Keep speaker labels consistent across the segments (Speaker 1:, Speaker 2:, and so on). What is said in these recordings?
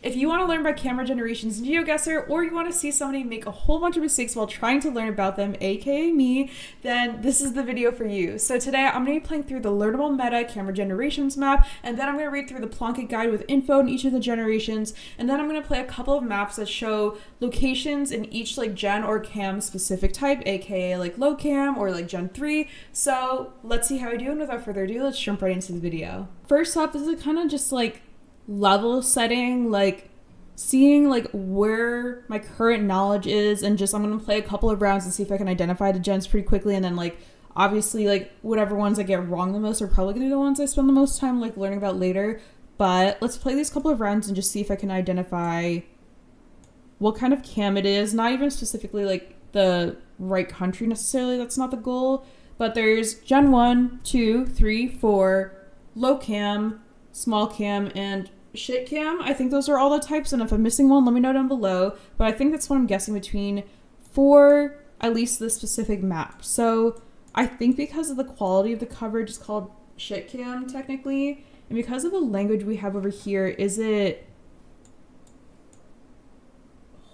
Speaker 1: If you want to learn about camera generations in Geoguessr, or you want to see somebody make a whole bunch of mistakes while trying to learn about them, aka me, then this is the video for you. So today I'm going to be playing through the Learnable Meta camera generations map, and then I'm going to read through the Plonk It guide with info in each of the generations, and then I'm going to play a couple of maps that show locations in each like gen or cam specific type, aka like Lowcam or like Gen 3. So let's see how I do, and without further ado, let's jump right into the video. First up, this is kind of just like level setting, like seeing like where my current knowledge is, and just I'm gonna play a couple of rounds and see if I can identify the gens pretty quickly, and then like obviously like whatever ones I get wrong the most are probably gonna be the ones I spend the most time like learning about later. But let's play these couple of rounds and just see if I can identify what kind of cam it is. Not even specifically like the right country necessarily, that's not the goal, but there's Gen 1, 2, 3, 4, Lowcam, Smallcam, and Shitcam. I think those are all the types, and if I'm missing one, let me know down below. But I think that's what I'm guessing between for at least this specific map. So I think because of the quality of the coverage, it's called Shitcam technically, and because of the language we have over here, is it...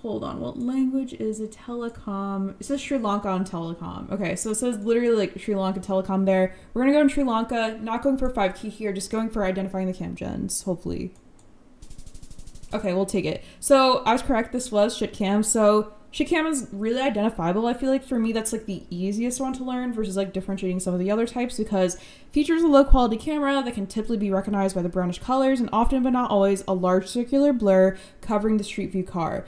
Speaker 1: Hold on, what language is it? Telecom. It says Sri Lanka on telecom. Okay, so it says literally like Sri Lanka telecom there. We're gonna go in Sri Lanka, not going for 5 key here, just going for identifying the cam gens, hopefully. Okay, we'll take it. So I was correct, this was Shitcam. So Shitcam is really identifiable. I feel like for me that's like the easiest one to learn versus like differentiating some of the other types, because features a low quality camera that can typically be recognized by the brownish colors, and often but not always a large circular blur covering the street view car.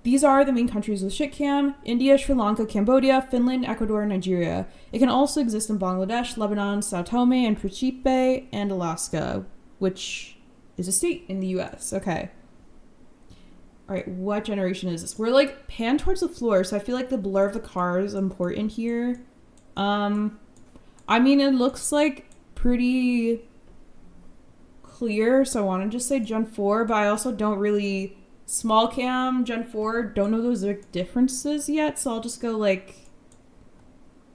Speaker 1: These are the main countries with Shitcam: India, Sri Lanka, Cambodia, Finland, Ecuador, and Nigeria. It can also exist in Bangladesh, Lebanon, Sao Tome and Principe, and Alaska, which is a state in the US. Okay. All right, what generation is this? We're like panned towards the floor, so I feel like the blur of the car is important here. I mean, it looks like pretty clear, so I want to just say Gen 4, but I also don't really... Smallcam, Gen 4, don't know those differences yet, so I'll just go like...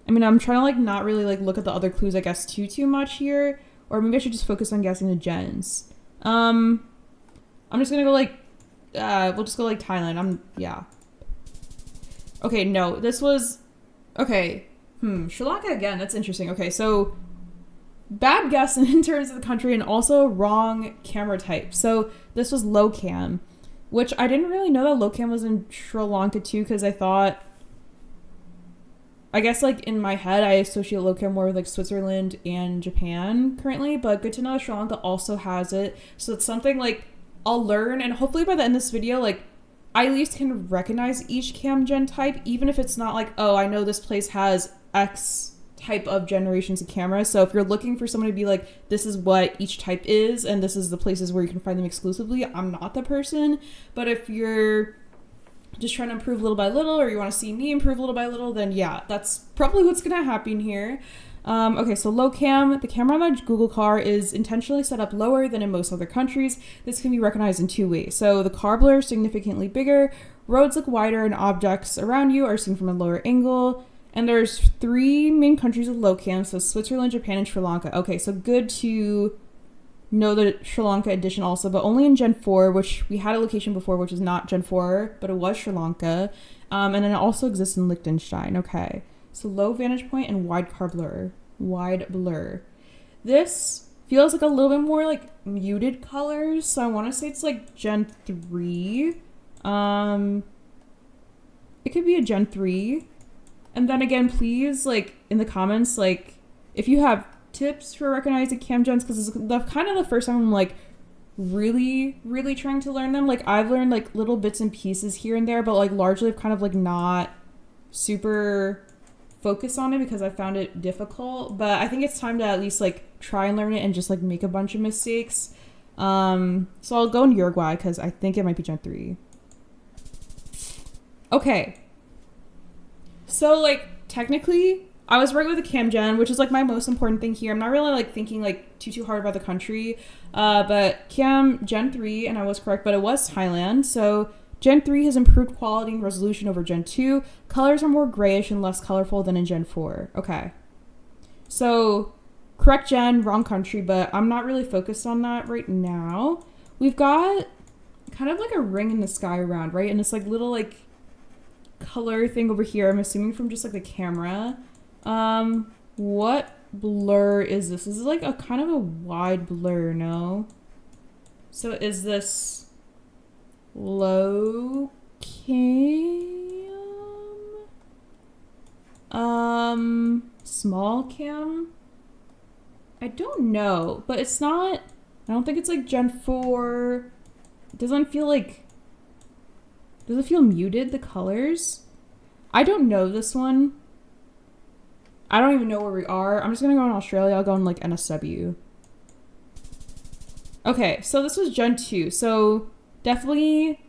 Speaker 1: I mean, I'm trying to like not really like look at the other clues, I guess, too much here, or maybe I should just focus on guessing the gens. I'm just gonna go like... we'll just go like Thailand. Yeah. Okay, no, this was... Okay. Sri Lanka again, that's interesting. Okay, so bad guess in terms of the country, and also wrong camera type. So this was Lowcam, which I didn't really know that Lowcam was in Sri Lanka too, because I thought... I guess like in my head, I associate Lowcam more with like Switzerland and Japan currently, but good to know Sri Lanka also has it. So it's something like I'll learn, and hopefully by the end of this video, like I at least can recognize each cam gen type, even if it's not like, oh, I know this place has X type of generations of cameras. So if you're looking for someone to be like, this is what each type is, and this is the places where you can find them exclusively, I'm not the person. But if you're just trying to improve little by little, or you want to see me improve little by little, then yeah, that's probably what's gonna happen here. Okay, so Lowcam, the camera on the Google car is intentionally set up lower than in most other countries. This can be recognized in 2 ways. So the car blur is significantly bigger, roads look wider, and objects around you are seen from a lower angle. And there's 3 main countries with Lowcam, so Switzerland, Japan, and Sri Lanka. Okay, so good to know the Sri Lanka edition also, but only in Gen 4, which we had a location before, which is not Gen 4, but it was Sri Lanka. And then it also exists in Liechtenstein. Okay, so low vantage point and wide car blur. Wide blur. This feels like a little bit more like muted colors, so I want to say it's like Gen 3. It could be a Gen 3. And then again, please, like, in the comments, like, if you have tips for recognizing cam gens, because it's kind of the first time I'm, like, really trying to learn them. Like, I've learned, like, little bits and pieces here and there, but, like, largely I've kind of, like, not super focused on it because I found it difficult. But I think it's time to at least, like, try and learn it and just, like, make a bunch of mistakes. So I'll go in Uruguay because I think it might be Gen 3. Okay. So, like, technically, I was right with the cam gen, which is, like, my most important thing here. I'm not really, like, thinking, like, too hard about the country. But cam Gen 3, and I was correct, but it was Thailand. So Gen 3 has improved quality and resolution over Gen 2. Colors are more grayish and less colorful than in Gen 4. Okay. So, correct gen, wrong country, but I'm not really focused on that right now. We've got kind of like a ring in the sky around, right? And this like little like color thing over here, I'm assuming from just like the camera. What blur is this? This is like a kind of a wide blur, no? So is this Lowcam? Smallcam? I don't know, but it's not, I don't think it's like Gen 4. It doesn't feel like, does it feel muted, the colors? I don't know this one. I don't even know where we are. I'm just gonna go in Australia. I'll go in like NSW. Okay, so this was Gen 2. So definitely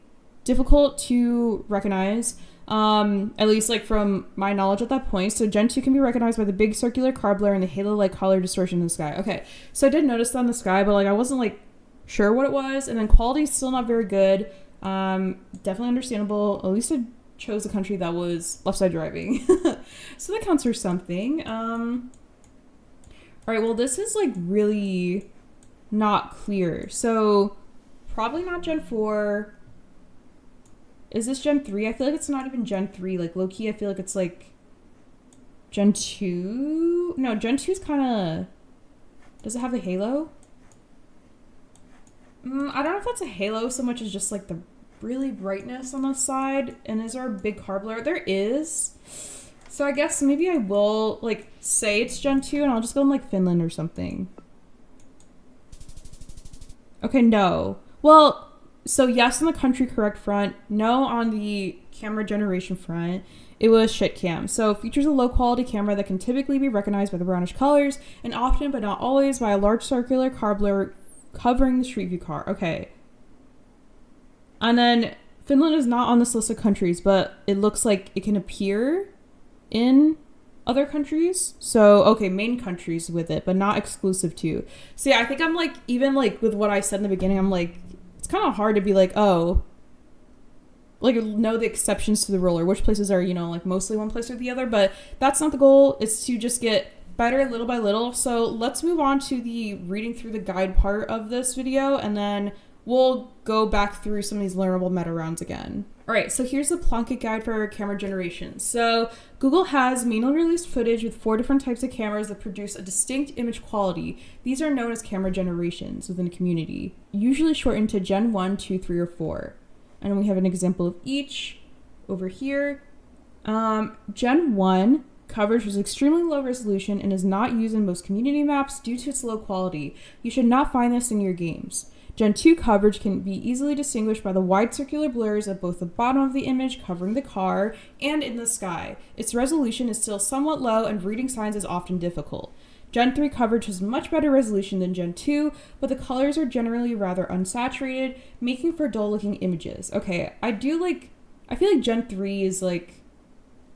Speaker 1: difficult to recognize. At least like from my knowledge at that point. So Gen 2 can be recognized by the big circular car blur and the halo-like color distortion in the sky. Okay, so I did notice that in the sky, but like I wasn't like sure what it was. And then quality is still not very good. Definitely understandable. At least I chose a country that was left side driving. So that counts for something. All right, well this is like really not clear. So probably not Gen 4. Is this Gen 3? I feel like it's not even Gen 3. Like, low-key, I feel like it's, like, Gen 2? No, Gen 2 is kind of... Does it have the halo? I don't know if that's a halo so much as just, like, the really brightness on the side. And is there a big car blur? There is. So I guess maybe I will, like, say it's Gen 2, and I'll just go in, like, Finland or something. Okay, no. Well... So yes on the country correct front, no on the camera generation front. It was shitcam. So features a low quality camera that can typically be recognized by the brownish colors and often but not always by a large circular car blur covering the street view car. Okay. And then Finland is not on this list of countries, but it looks like it can appear in other countries. So, okay, main countries with it, but not exclusive to. So yeah, I think I'm like, even like with what I said in the beginning, I'm like, it's kind of hard to be like, oh, like know the exceptions to the rule or which places are, you know, like mostly one place or the other, but that's not the goal. It's to just get better little by little. So let's move on to the reading through the guide part of this video, and then we'll go back through some of these learnable meta rounds again. All right, so here's the Plonk It guide for camera generation. So Google has manually released footage with 4 different types of cameras that produce a distinct image quality. These are known as camera generations within a community, usually shortened to Gen 1, 2, 3, or 4. And we have an example of each over here. Gen 1 coverage was extremely low resolution and is not used in most community maps due to its low quality. You should not find this in your games. Gen 2 coverage can be easily distinguished by the wide circular blurs at both the bottom of the image covering the car and in the sky. Its resolution is still somewhat low and reading signs is often difficult. Gen 3 coverage has much better resolution than Gen 2, but the colors are generally rather unsaturated, making for dull-looking images. Okay, I feel like Gen 3 is like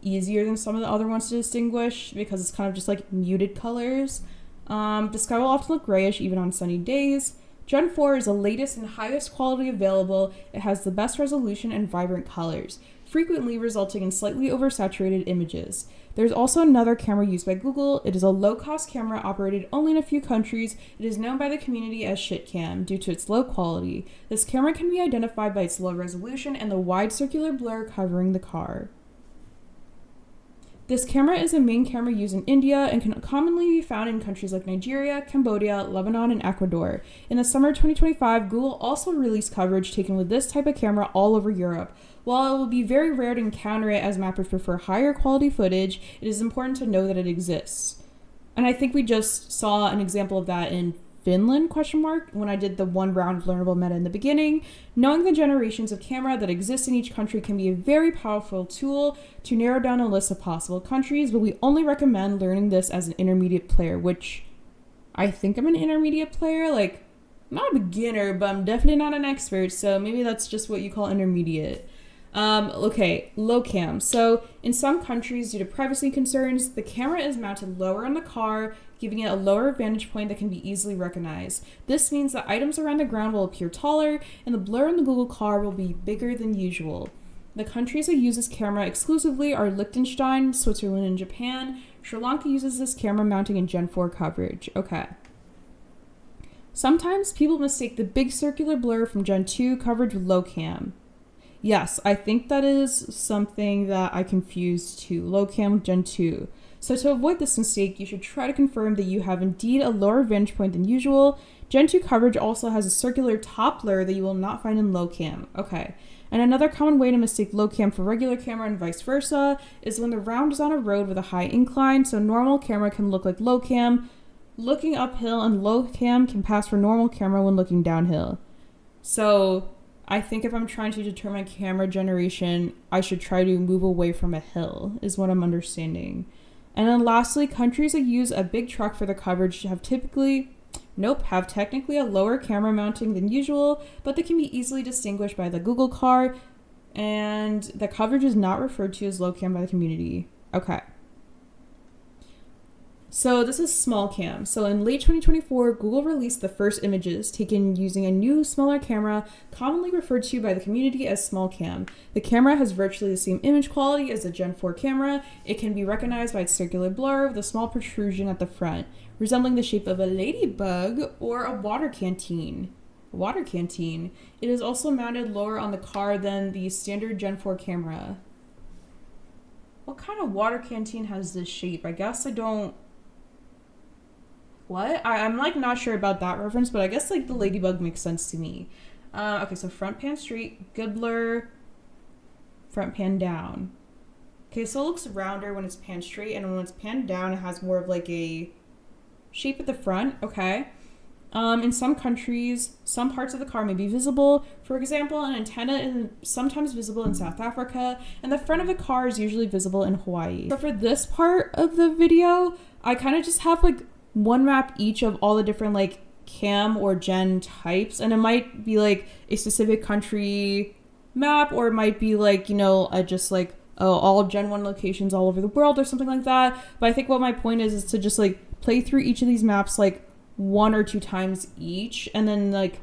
Speaker 1: easier than some of the other ones to distinguish because it's kind of just like muted colors. The sky will often look grayish even on sunny days. Gen 4 is the latest and highest quality available. It has the best resolution and vibrant colors, frequently resulting in slightly oversaturated images. There's also another camera used by Google. It is a low-cost camera operated only in a few countries. It is known by the community as shitcam due to its low quality. This camera can be identified by its low resolution and the wide circular blur covering the car. This camera is a main camera used in India and can commonly be found in countries like Nigeria, Cambodia, Lebanon, and Ecuador. In the summer of 2025, Google also released coverage taken with this type of camera all over Europe. While it will be very rare to encounter it as mappers prefer higher quality footage, it is important to know that it exists. And I think we just saw an example of that in Finland, when I did the 1 round of Learnable Meta in the beginning. Knowing the generations of camera that exist in each country can be a very powerful tool to narrow down a list of possible countries, but we only recommend learning this as an intermediate player, which I think I'm an intermediate player. Like, I'm not a beginner, but I'm definitely not an expert, so maybe that's just what you call intermediate. Okay, Lowcam. So in some countries, due to privacy concerns, the camera is mounted lower on the car, giving it a lower vantage point that can be easily recognized. This means that items around the ground will appear taller, and the blur in the Google car will be bigger than usual. The countries that use this camera exclusively are Liechtenstein, Switzerland, and Japan. Sri Lanka uses this camera mounting in Gen 4 coverage. Okay. Sometimes people mistake the big circular blur from Gen 2 coverage with Lowcam. Yes, I think that is something that I confused too. Lowcam with Gen 2. So to avoid this mistake, you should try to confirm that you have indeed a lower vantage point than usual. Gen 2 coverage also has a circular top blur that you will not find in Lowcam. Okay. And another common way to mistake Lowcam for regular camera and vice versa is when the round is on a road with a high incline, so normal camera can look like Lowcam looking uphill, and Lowcam can pass for normal camera when looking downhill. So I think if I'm trying to determine camera generation, I should try to move away from a hill, is what I'm understanding. And then lastly, countries that use a big truck for the coverage have technically a lower camera mounting than usual, but they can be easily distinguished by the Google car, and the coverage is not referred to as Lowcam by the community. Okay. So this is Smallcam. So in late 2024, Google released the first images taken using a new, smaller camera, commonly referred to by the community as Smallcam. The camera has virtually the same image quality as the Gen 4 camera. It can be recognized by its circular blur with a small protrusion at the front, resembling the shape of a ladybug or a water canteen. It is also mounted lower on the car than the standard Gen 4 camera. What kind of water canteen has this shape? I guess I don't... What? I'm like not sure about that reference, but I guess like the ladybug makes sense to me. Okay, so front pan straight, good blur, front pan down. Okay, so it looks rounder when it's pan straight, and when it's panned down, it has more of like a shape at the front. Okay. In some countries, some parts of the car may be visible. For example, an antenna is sometimes visible in South Africa, and the front of the car is usually visible in Hawaii. So for this part of the video, I kind of just have like one map each of all the different like cam or gen types, and it might be like a specific country map, or it might be like, you know, just like all Gen 1 locations all over the world or something like that. But I think what my point is to just like play through each of these maps like 1 or 2 times each, and then like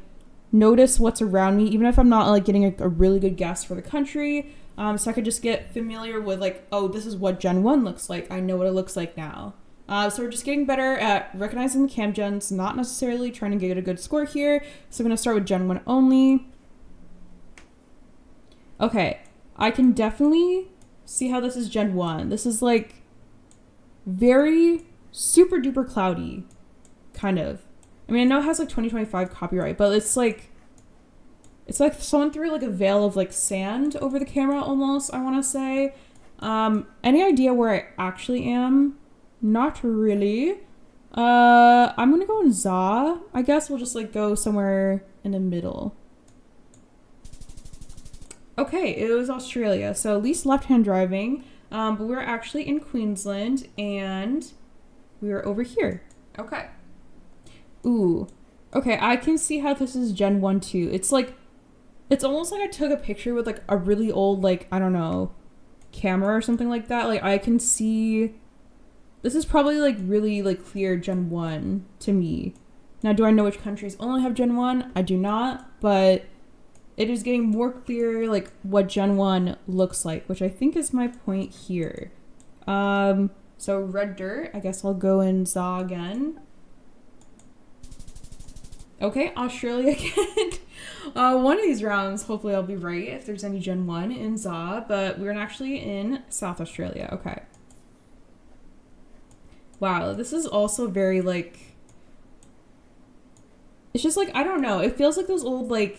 Speaker 1: notice what's around me, even if I'm not like getting a really good guess for the country. So I could just get familiar with like, oh, this is what Gen 1 looks like. I know what it looks like now. So we're just getting better at recognizing the cam gens, not necessarily trying to get a good score here. So I'm going to start with Gen 1 only. Okay, I can definitely see how this is Gen 1. This is like very super duper cloudy, kind of. I mean, I know it has like 2025 copyright, but it's like someone threw like a veil of like sand over the camera almost, I want to say. Any idea where I actually am? Not really. I'm gonna go in ZA. I guess we'll just like go somewhere in the middle. Okay, it was Australia, so at least left-hand driving. But we're actually in Queensland, and we're over here. Okay. Ooh. Okay, I can see how this is Gen 1 too. It's almost like I took a picture with like a really old, like, I don't know, camera or something like that. Like I can see... This is probably like really like clear Gen 1 to me. Now, do I know which countries only have Gen 1? I do not, but it is getting more clear like what Gen 1 looks like, which I think is my point here. So red dirt, I guess I'll go in ZA again. Okay, Australia again. One of these rounds, hopefully I'll be right if there's any Gen 1 in ZA, but we're actually in South Australia. Okay. Wow, this is also very, like... It's just, like, I don't know. It feels like those old, like...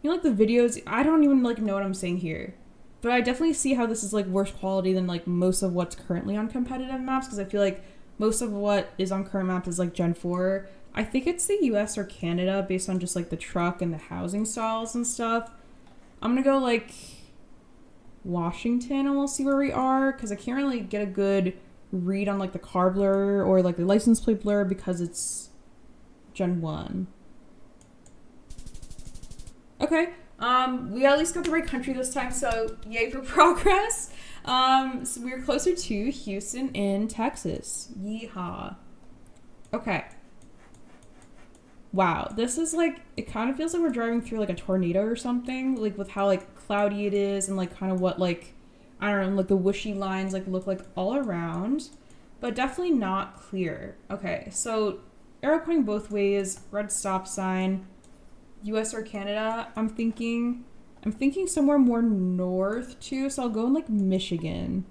Speaker 1: You know, like, the videos... I don't even, like, know what I'm saying here. But I definitely see how this is, like, worse quality than, like, most of what's currently on competitive maps, because I feel like most of what is on current maps is, like, Gen 4. I think it's the US or Canada, based on just, like, the truck and the housing styles and stuff. I'm gonna go, like, Washington, and we'll see where we are, because I can't really get a good... read on like the car blur or like the license plate blur because it's Gen 1. Okay, we at least got the right country this time, so yay for progress. So we're closer to Houston in Texas. Yeehaw. Okay. Wow, this is like, it kind of feels like we're driving through like a tornado or something, like with how like cloudy it is and like kind of what like, I don't know, like the whooshy lines like look like all around, but definitely not clear. Okay, so arrow pointing both ways, red stop sign, US or Canada. I'm thinking somewhere more north too, so I'll go in like Michigan.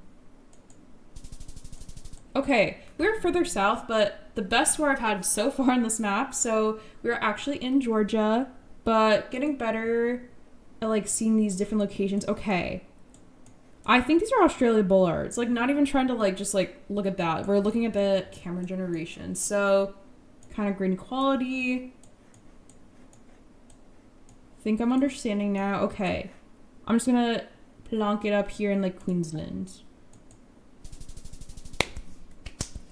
Speaker 1: Okay, we're further south, but the best score I've had so far on this map. So we're actually in Georgia, but getting better at like seeing these different locations. Okay. I think these are Australia bollards. Like, not even trying to like just like look at that. We're looking at the camera generation. So kind of green quality. Think I'm understanding now. Okay. I'm just gonna plonk it up here in like Queensland.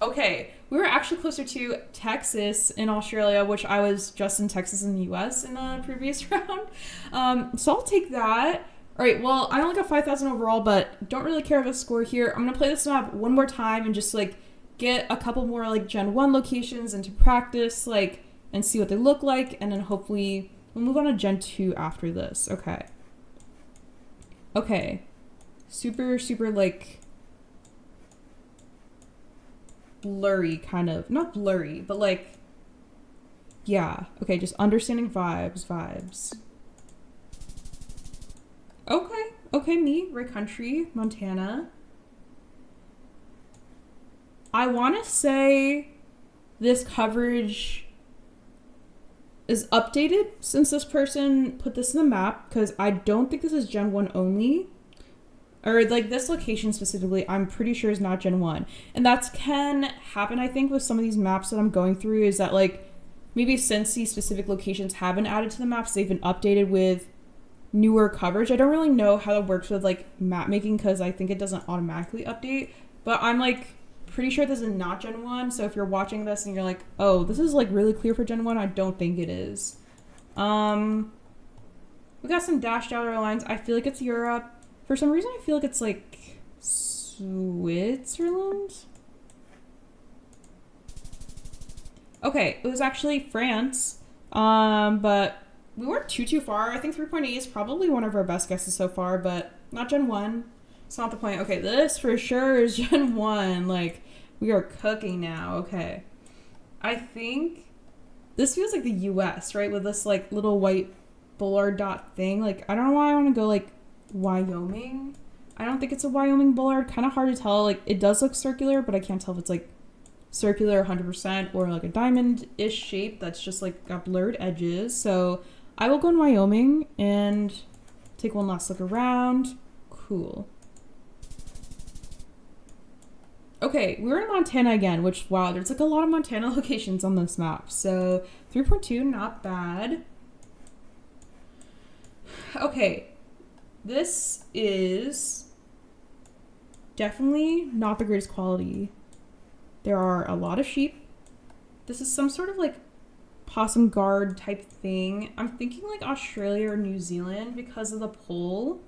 Speaker 1: Okay, we were actually closer to Texas in Australia, which I was just in Texas in the US in the previous round. So I'll take that. All right, well, I only got 5,000 overall, but don't really care about the score here. I'm gonna play this map one more time and just like get a couple more like Gen 1 locations into practice, like, and see what they look like, and then hopefully we'll move on to Gen 2 after this. Okay. Okay. Super, super like blurry kind of. Not blurry, but like, yeah. Okay, just understanding vibes. Okay. Okay, me, right country, Montana. I want to say this coverage is updated since this person put this in the map, because I don't think this is Gen 1 only. Or like this location specifically, I'm pretty sure is not Gen 1. And that's can happen, I think, with some of these maps that I'm going through, is that like maybe since these specific locations have been added to the maps, they've been updated with newer coverage. I don't really know how it works with like map making, because I think it doesn't automatically update. But I'm like pretty sure this is not Gen 1. So if you're watching this and you're like, oh, this is like really clear for Gen 1, I don't think it is. We got some dashed out lines. I feel like it's Europe. For some reason, I feel like it's like Switzerland. Okay, it was actually France. But we weren't too far. I think 3.8 is probably one of our best guesses so far, but not Gen 1. It's not the point. Okay, this for sure is Gen 1. Like, we are cooking now. Okay. I think this feels like the US, right? With this like little white bollard dot thing. Like, I don't know why I want to go like Wyoming. I don't think it's a Wyoming bollard. Kind of hard to tell. Like, it does look circular, but I can't tell if it's like circular 100% or like a diamond-ish shape that's just like got blurred edges. So I will go in Wyoming and take one last look around. Cool. Okay, we're in Montana again, which, wow, there's like a lot of Montana locations on this map. So 3.2, not bad. Okay, this is definitely not the greatest quality. There are a lot of sheep. This is some sort of like possum guard type thing. I'm thinking like Australia or New Zealand because of the pole.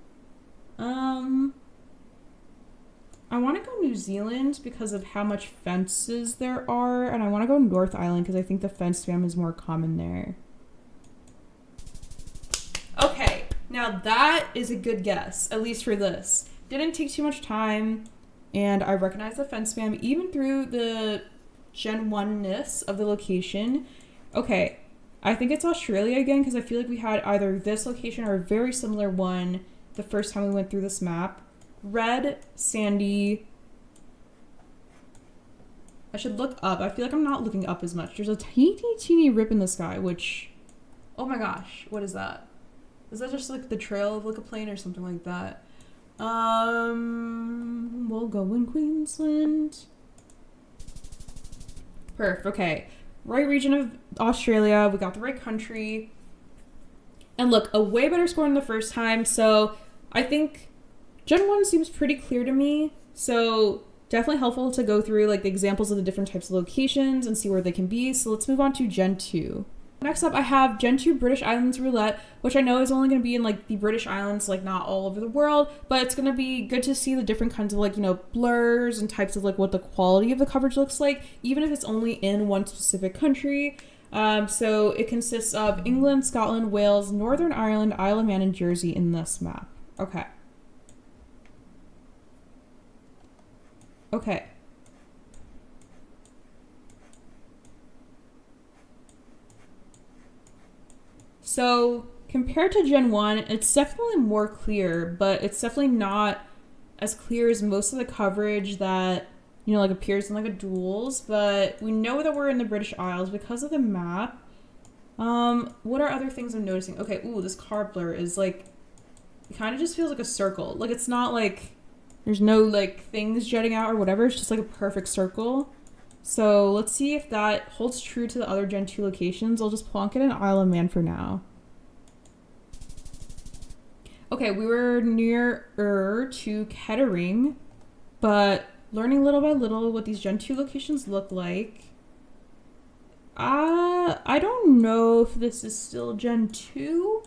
Speaker 1: I want to go New Zealand because of how much fences there are, and I want to go North Island because I think the fence spam is more common there. Okay, now that is a good guess, at least for this. Didn't take too much time, and I recognize the fence spam even through the Gen 1-ness of the location. Okay, I think it's Australia again because I feel like we had either this location or a very similar one the first time we went through this map. Red, sandy. I should look up. I feel like I'm not looking up as much. There's a teeny rip in the sky, which, oh my gosh, what is that? Is that just like the trail of like a plane or something like that? We'll go in Queensland. Perf, okay. Right region of Australia. We got the right country. And look, a way better score than the first time. So I think Gen 1 seems pretty clear to me, so definitely helpful to go through like the examples of the different types of locations and see where they can be. So let's move on to Gen 2. Next up, I have Gen 2 British Islands Roulette, which I know is only going to be in like the British Islands, like not all over the world, but it's going to be good to see the different kinds of like, you know, blurs and types of like what the quality of the coverage looks like, even if it's only in one specific country. So it consists of England, Scotland, Wales, Northern Ireland, Isle of Man, and Jersey in this map. Okay. Okay. So compared to Gen 1, it's definitely more clear, but it's definitely not as clear as most of the coverage that, you know, like appears in like a duels. But we know that we're in the British Isles because of the map. What are other things I'm noticing? Okay, ooh, this car blur is like, it kind of just feels like a circle. Like it's not like there's no like things jutting out or whatever. It's just like a perfect circle. So let's see if that holds true to the other Gen 2 locations. I'll just plonk it in Isle of Man for now. Okay, we were nearer to Kettering, but learning little by little what these Gen 2 locations look like. I don't know if this is still Gen 2.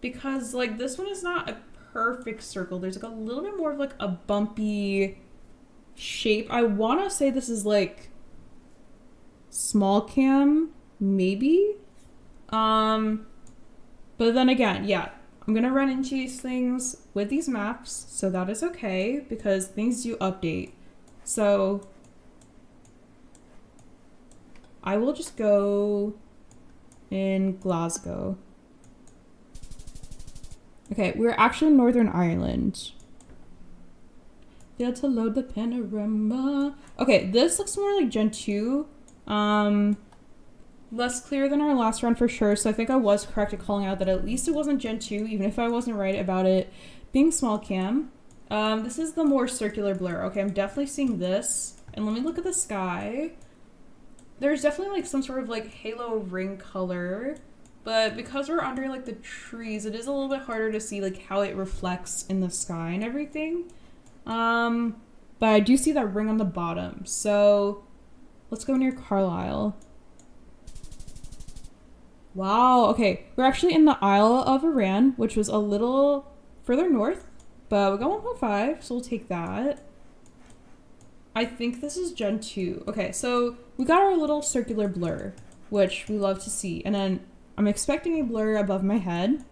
Speaker 1: Because like this one is not a perfect circle. There's like a little bit more of like a bumpy shape. I want to say this is like Smallcam, maybe. But then again, yeah, I'm gonna run into these things with these maps, so that is okay because things do update. So I will just go in Glasgow. Okay, we're actually in Northern Ireland. Failed to load the panorama. Okay, this looks more like Gen 2. Less clear than our last run for sure, so I think I was correct in calling out that at least it wasn't Gen 2, even if I wasn't right about it being Smallcam. This is the more circular blur. Okay, I'm definitely seeing this. And let me look at the sky. There's definitely like some sort of like halo ring color, but because we're under like the trees, it is a little bit harder to see like how it reflects in the sky and everything. But I do see that ring on the bottom. So let's go near Carlisle. Wow, okay. We're actually in the Isle of Iran, which was a little further north, but we got 1.5, so we'll take that. I think this is Gen 2. Okay, so we got our little circular blur, which we love to see. And then I'm expecting a blur above my head,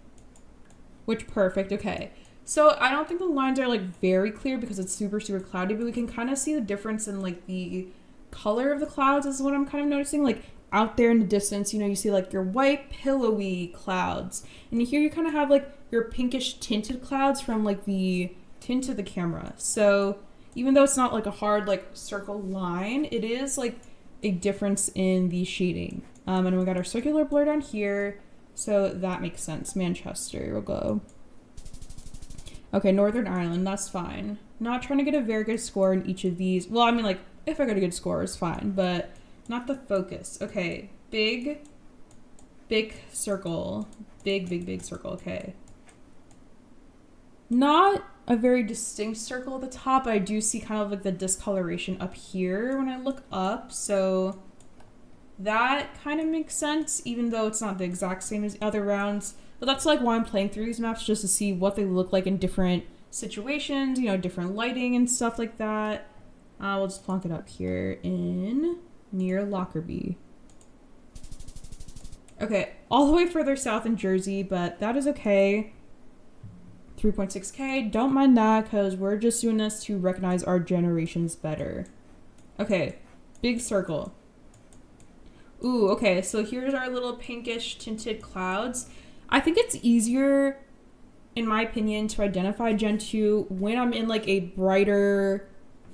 Speaker 1: which perfect, okay. So I don't think the lines are like very clear because it's super, super cloudy, but we can kind of see the difference in like the color of the clouds is what I'm kind of noticing. Like out there in the distance, you know, you see like your white pillowy clouds. And here you kind of have like your pinkish tinted clouds from like the tint of the camera. So even though it's not like a hard like circle line, it is like a difference in the shading. And we got our circular blur down here. So that makes sense. Manchester, we'll go. Okay, Northern Ireland, that's fine. Not trying to get a very good score in each of these. Well, I mean, like, if I got a good score, it's fine, but not the focus. Okay, big circle. Big circle, okay. Not a very distinct circle at the top. I do see kind of like the discoloration up here when I look up, so that kind of makes sense, even though it's not the exact same as other rounds. But that's like why I'm playing through these maps, just to see what they look like in different situations, you know, different lighting and stuff like that. We'll just plonk it up here in near Lockerbie. Okay, all the way further south in Jersey, but that is okay. 3.6K, don't mind that because we're just doing this to recognize our generations better. Okay, big circle. Ooh, okay, so here's our little pinkish tinted clouds. I think it's easier, in my opinion, to identify Gen 2 when I'm in like a brighter,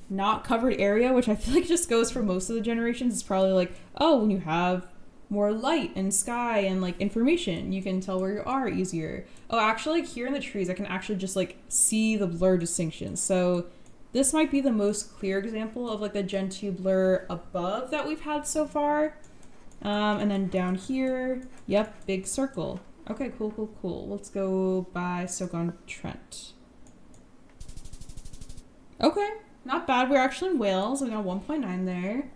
Speaker 1: not covered area, which I feel like just goes for most of the generations. It's probably like, oh, when you have more light and sky and like information, you can tell where you are easier. Oh, actually, like here in the trees, I can actually just like see the blur distinction. So this might be the most clear example of like the Gen 2 blur above that we've had so far. And then down here, yep, big circle. Okay, cool. Let's go by Stoke-on-Trent. Okay, not bad. We're actually in Wales. We got 1.9 there.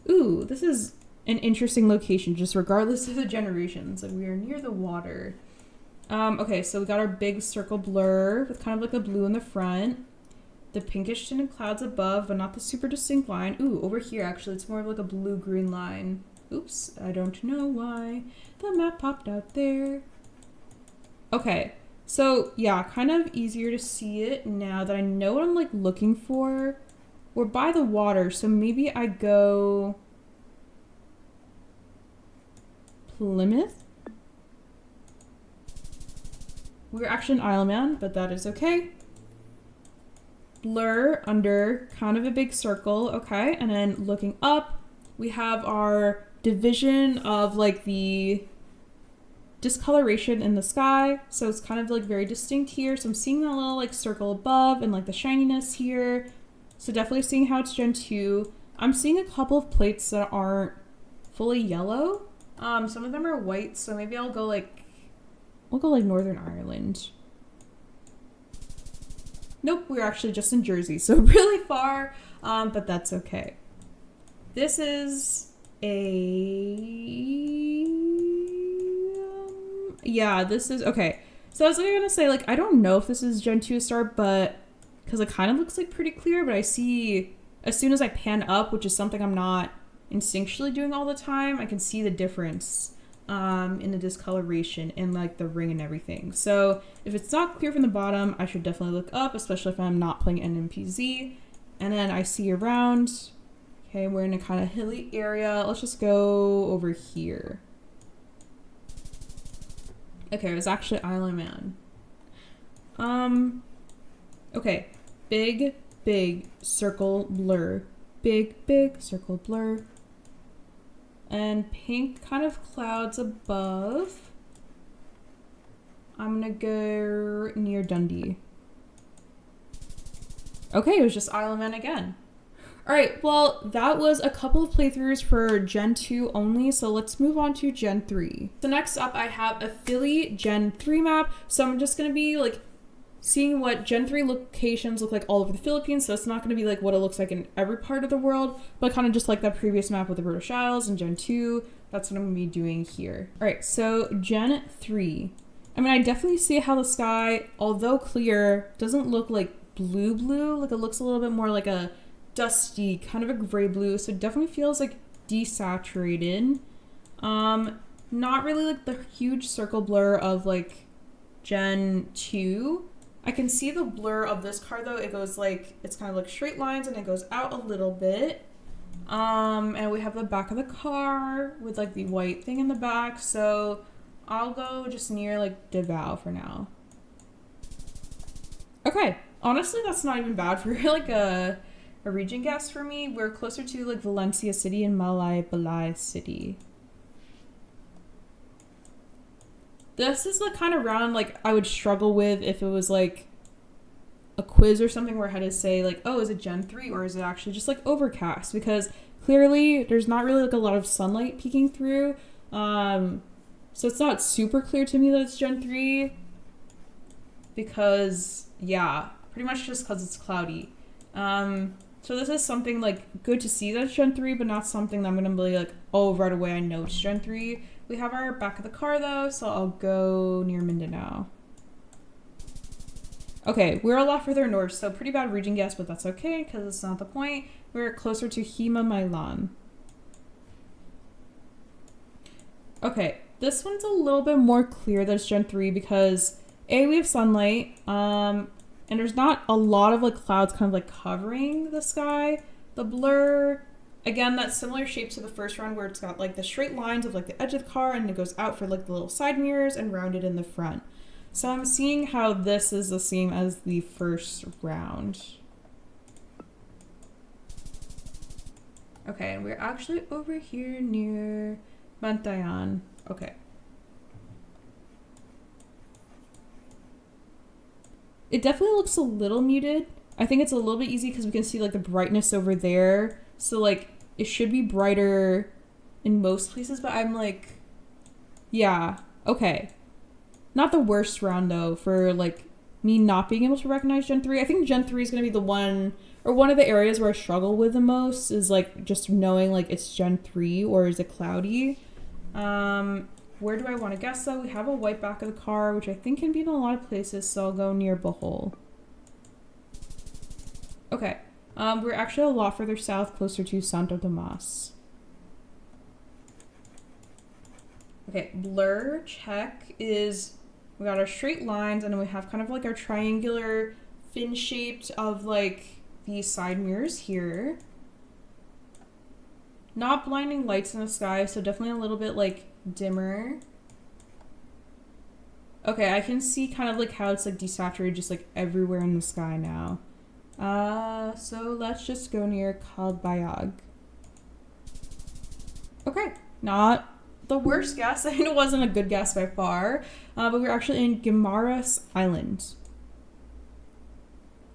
Speaker 1: Ooh, this is an interesting location, just regardless of the generations. Like, we are near the water. Okay, so we got our big circle blur with kind of like the blue in the front. The pinkish tinted clouds above, but not the super distinct line. Ooh, over here, actually, it's more of like a blue-green line. Oops, I don't know why the map popped out there. Okay, so yeah, kind of easier to see it now that I know what I'm like looking for. We're by the water, so maybe I go Plymouth. We're actually in Isle of Man, but that is okay. Blur under kind of a big circle, okay. And then looking up, we have our division of like the discoloration in the sky. So it's kind of like very distinct here. So I'm seeing that little like circle above and like the shininess here. So definitely seeing how it's Gen 2. I'm seeing a couple of plates that aren't fully yellow. Some of them are white, so maybe we'll go like Northern Ireland. Nope, we're actually just in Jersey, so really far, but that's okay. This is this is, okay. So I was gonna say, like, I don't know if this is Gen 2 star, but, because it kind of looks like pretty clear, but I see, as soon as I pan up, which is something I'm not instinctually doing all the time, I can see the difference in the discoloration and like the ring and everything. So if it's not clear from the bottom, I should definitely look up, especially if I'm not playing NMPZ. And then I see around, okay, we're in a kind of hilly area. Let's just go over here. Okay, it was actually Isle of Man. Okay, big circle blur. Big circle blur. And pink kind of clouds above. I'm gonna go near Dundee. Okay, it was just Isle of Man again. All right, well, that was a couple of playthroughs for Gen 2 only, so let's move on to Gen 3. So next up, I have a Philly Gen 3 map. So I'm just gonna be like seeing what Gen 3 locations look like all over the Philippines. So it's not going to be like what it looks like in every part of the world, but kind of just like that previous map with the Roto Shiles and Gen 2. That's what I'm going to be doing here. All right, so Gen 3. I mean, I definitely see how the sky, although clear, doesn't look like blue. Like it looks a little bit more like a dusty, kind of a gray blue. So it definitely feels like desaturated. Not really like the huge circle blur of like Gen 2. I can see the blur of this car though. It goes like, it's kind of like straight lines and it goes out a little bit. And we have the back of the car with like the white thing in the back. So I'll go just near like Davao for now. Okay, honestly, that's not even bad for like a region guess for me. We're closer to like Valencia City and Balay City. This is the kind of round like I would struggle with if it was like a quiz or something where I had to say like, oh, is it Gen 3 or is it actually just like overcast? Because clearly there's not really like a lot of sunlight peeking through. So it's not super clear to me that it's Gen 3 because yeah, pretty much just because it's cloudy. So this is something like good to see that it's Gen 3, but not something that I'm going to be like, oh, right away I know it's Gen 3. We have our back of the car though, so I'll go near Mindanao. Okay, we're a lot further north, so pretty bad region guess, but that's okay because it's not the point. We're closer to Hima Mailan. Okay, this one's a little bit more clear that it's Gen 3 because A, we have sunlight, and there's not a lot of like clouds kind of like covering the sky. The blur, again, that's similar shape to the first round where it's got like the straight lines of like the edge of the car and it goes out for like the little side mirrors and rounded in the front. So I'm seeing how this is the same as the first round. Okay, and we're actually over here near Bantayan. Okay. It definitely looks a little muted. I think it's a little bit easy because we can see like the brightness over there. So like it should be brighter in most places, but I'm like, yeah, okay. Not the worst round though for like me not being able to recognize Gen 3. I think Gen 3 is going to be the one or one of the areas where I struggle with the most is like just knowing like it's Gen 3 or is it cloudy. Where do I want to guess though? We have a white back of the car, which I think can be in a lot of places, so I'll go near Bohol. Okay, we're actually a lot further south, closer to Santo Tomas. Okay, blur check is, we got our straight lines and then we have kind of like our triangular fin shaped of like these side mirrors here. Not blinding lights in the sky, so definitely a little bit like dimmer. Okay, I can see kind of like how it's like desaturated just like everywhere in the sky now. So let's just go near Kalbayag. Okay, not the worst guess. I know it wasn't a good guess by far, but we're actually in Guimaras Island.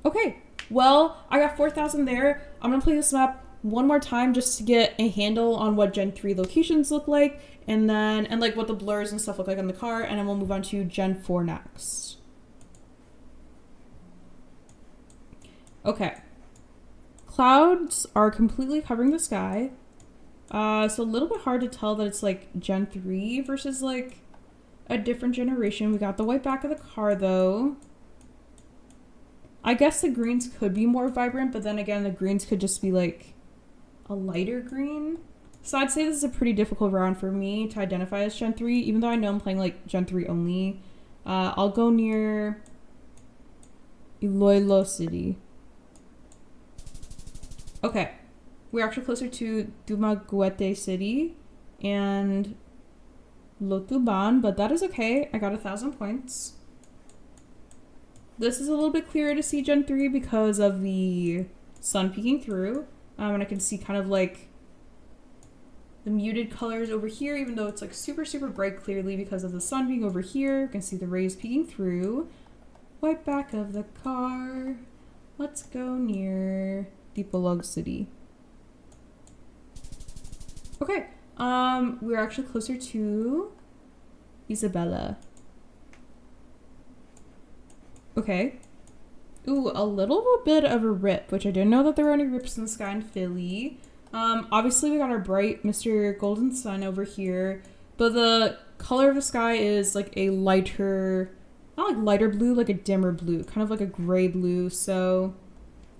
Speaker 1: Okay, well, I got 4,000 there. I'm gonna play this map one more time just to get a handle on what Gen 3 locations look like, and like what the blurs and stuff look like on the car, and then we'll move on to Gen 4 next. Okay. Clouds are completely covering the sky. So a little bit hard to tell that it's like Gen 3 versus like a different generation. We got the white back of the car though. I guess the greens could be more vibrant, but then again, the greens could just be like a lighter green. So I'd say this is a pretty difficult round for me to identify as Gen 3, even though I know I'm playing like Gen 3 only. I'll go near Iloilo City. Okay, we're actually closer to Dumaguete City and Lotuban, but that is okay. I got 1,000 points. This is a little bit clearer to see Gen 3 because of the sun peeking through. And I can see kind of like the muted colors over here, even though it's like super, super bright clearly because of the sun being over here. You can see the rays peeking through. White back of the car. Let's go near Dipolog City. Okay, we're actually closer to Isabela. Okay. Ooh, a little bit of a rip, which I didn't know that there were any rips in the sky in Philly. Obviously we got our bright Mr. Golden Sun over here, but the color of the sky is like a lighter, not like lighter blue, like a dimmer blue, kind of like a gray blue. So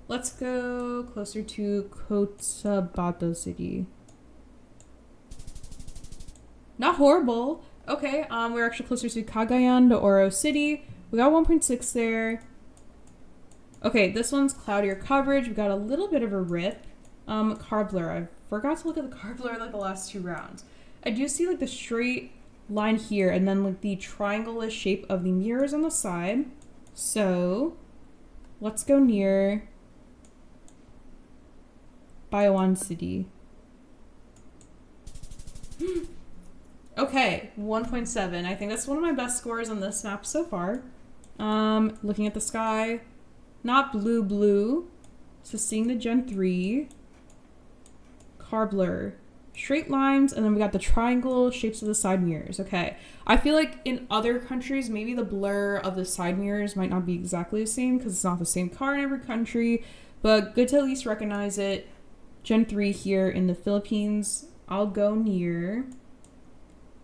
Speaker 1: let's go closer to Cotabato City. Not horrible. Okay, we're actually closer to Cagayan de Oro City. We got 1.6 there. Okay, this one's cloudier coverage. We got a little bit of a rip. Car blur. I forgot to look at the car blur like the last 2 rounds. I do see like the straight line here and then like the triangle-ish shape of the mirrors on the side. So let's go near Bayawan City. Okay, 1.7. I think that's one of my best scores on this map so far. Looking at the sky, not blue, so seeing the Gen 3, car blur, straight lines, and then we got the triangle shapes of the side mirrors. Okay, I feel like in other countries, maybe the blur of the side mirrors might not be exactly the same because it's not the same car in every country, but good to at least recognize it. Gen 3 here in the Philippines. I'll go near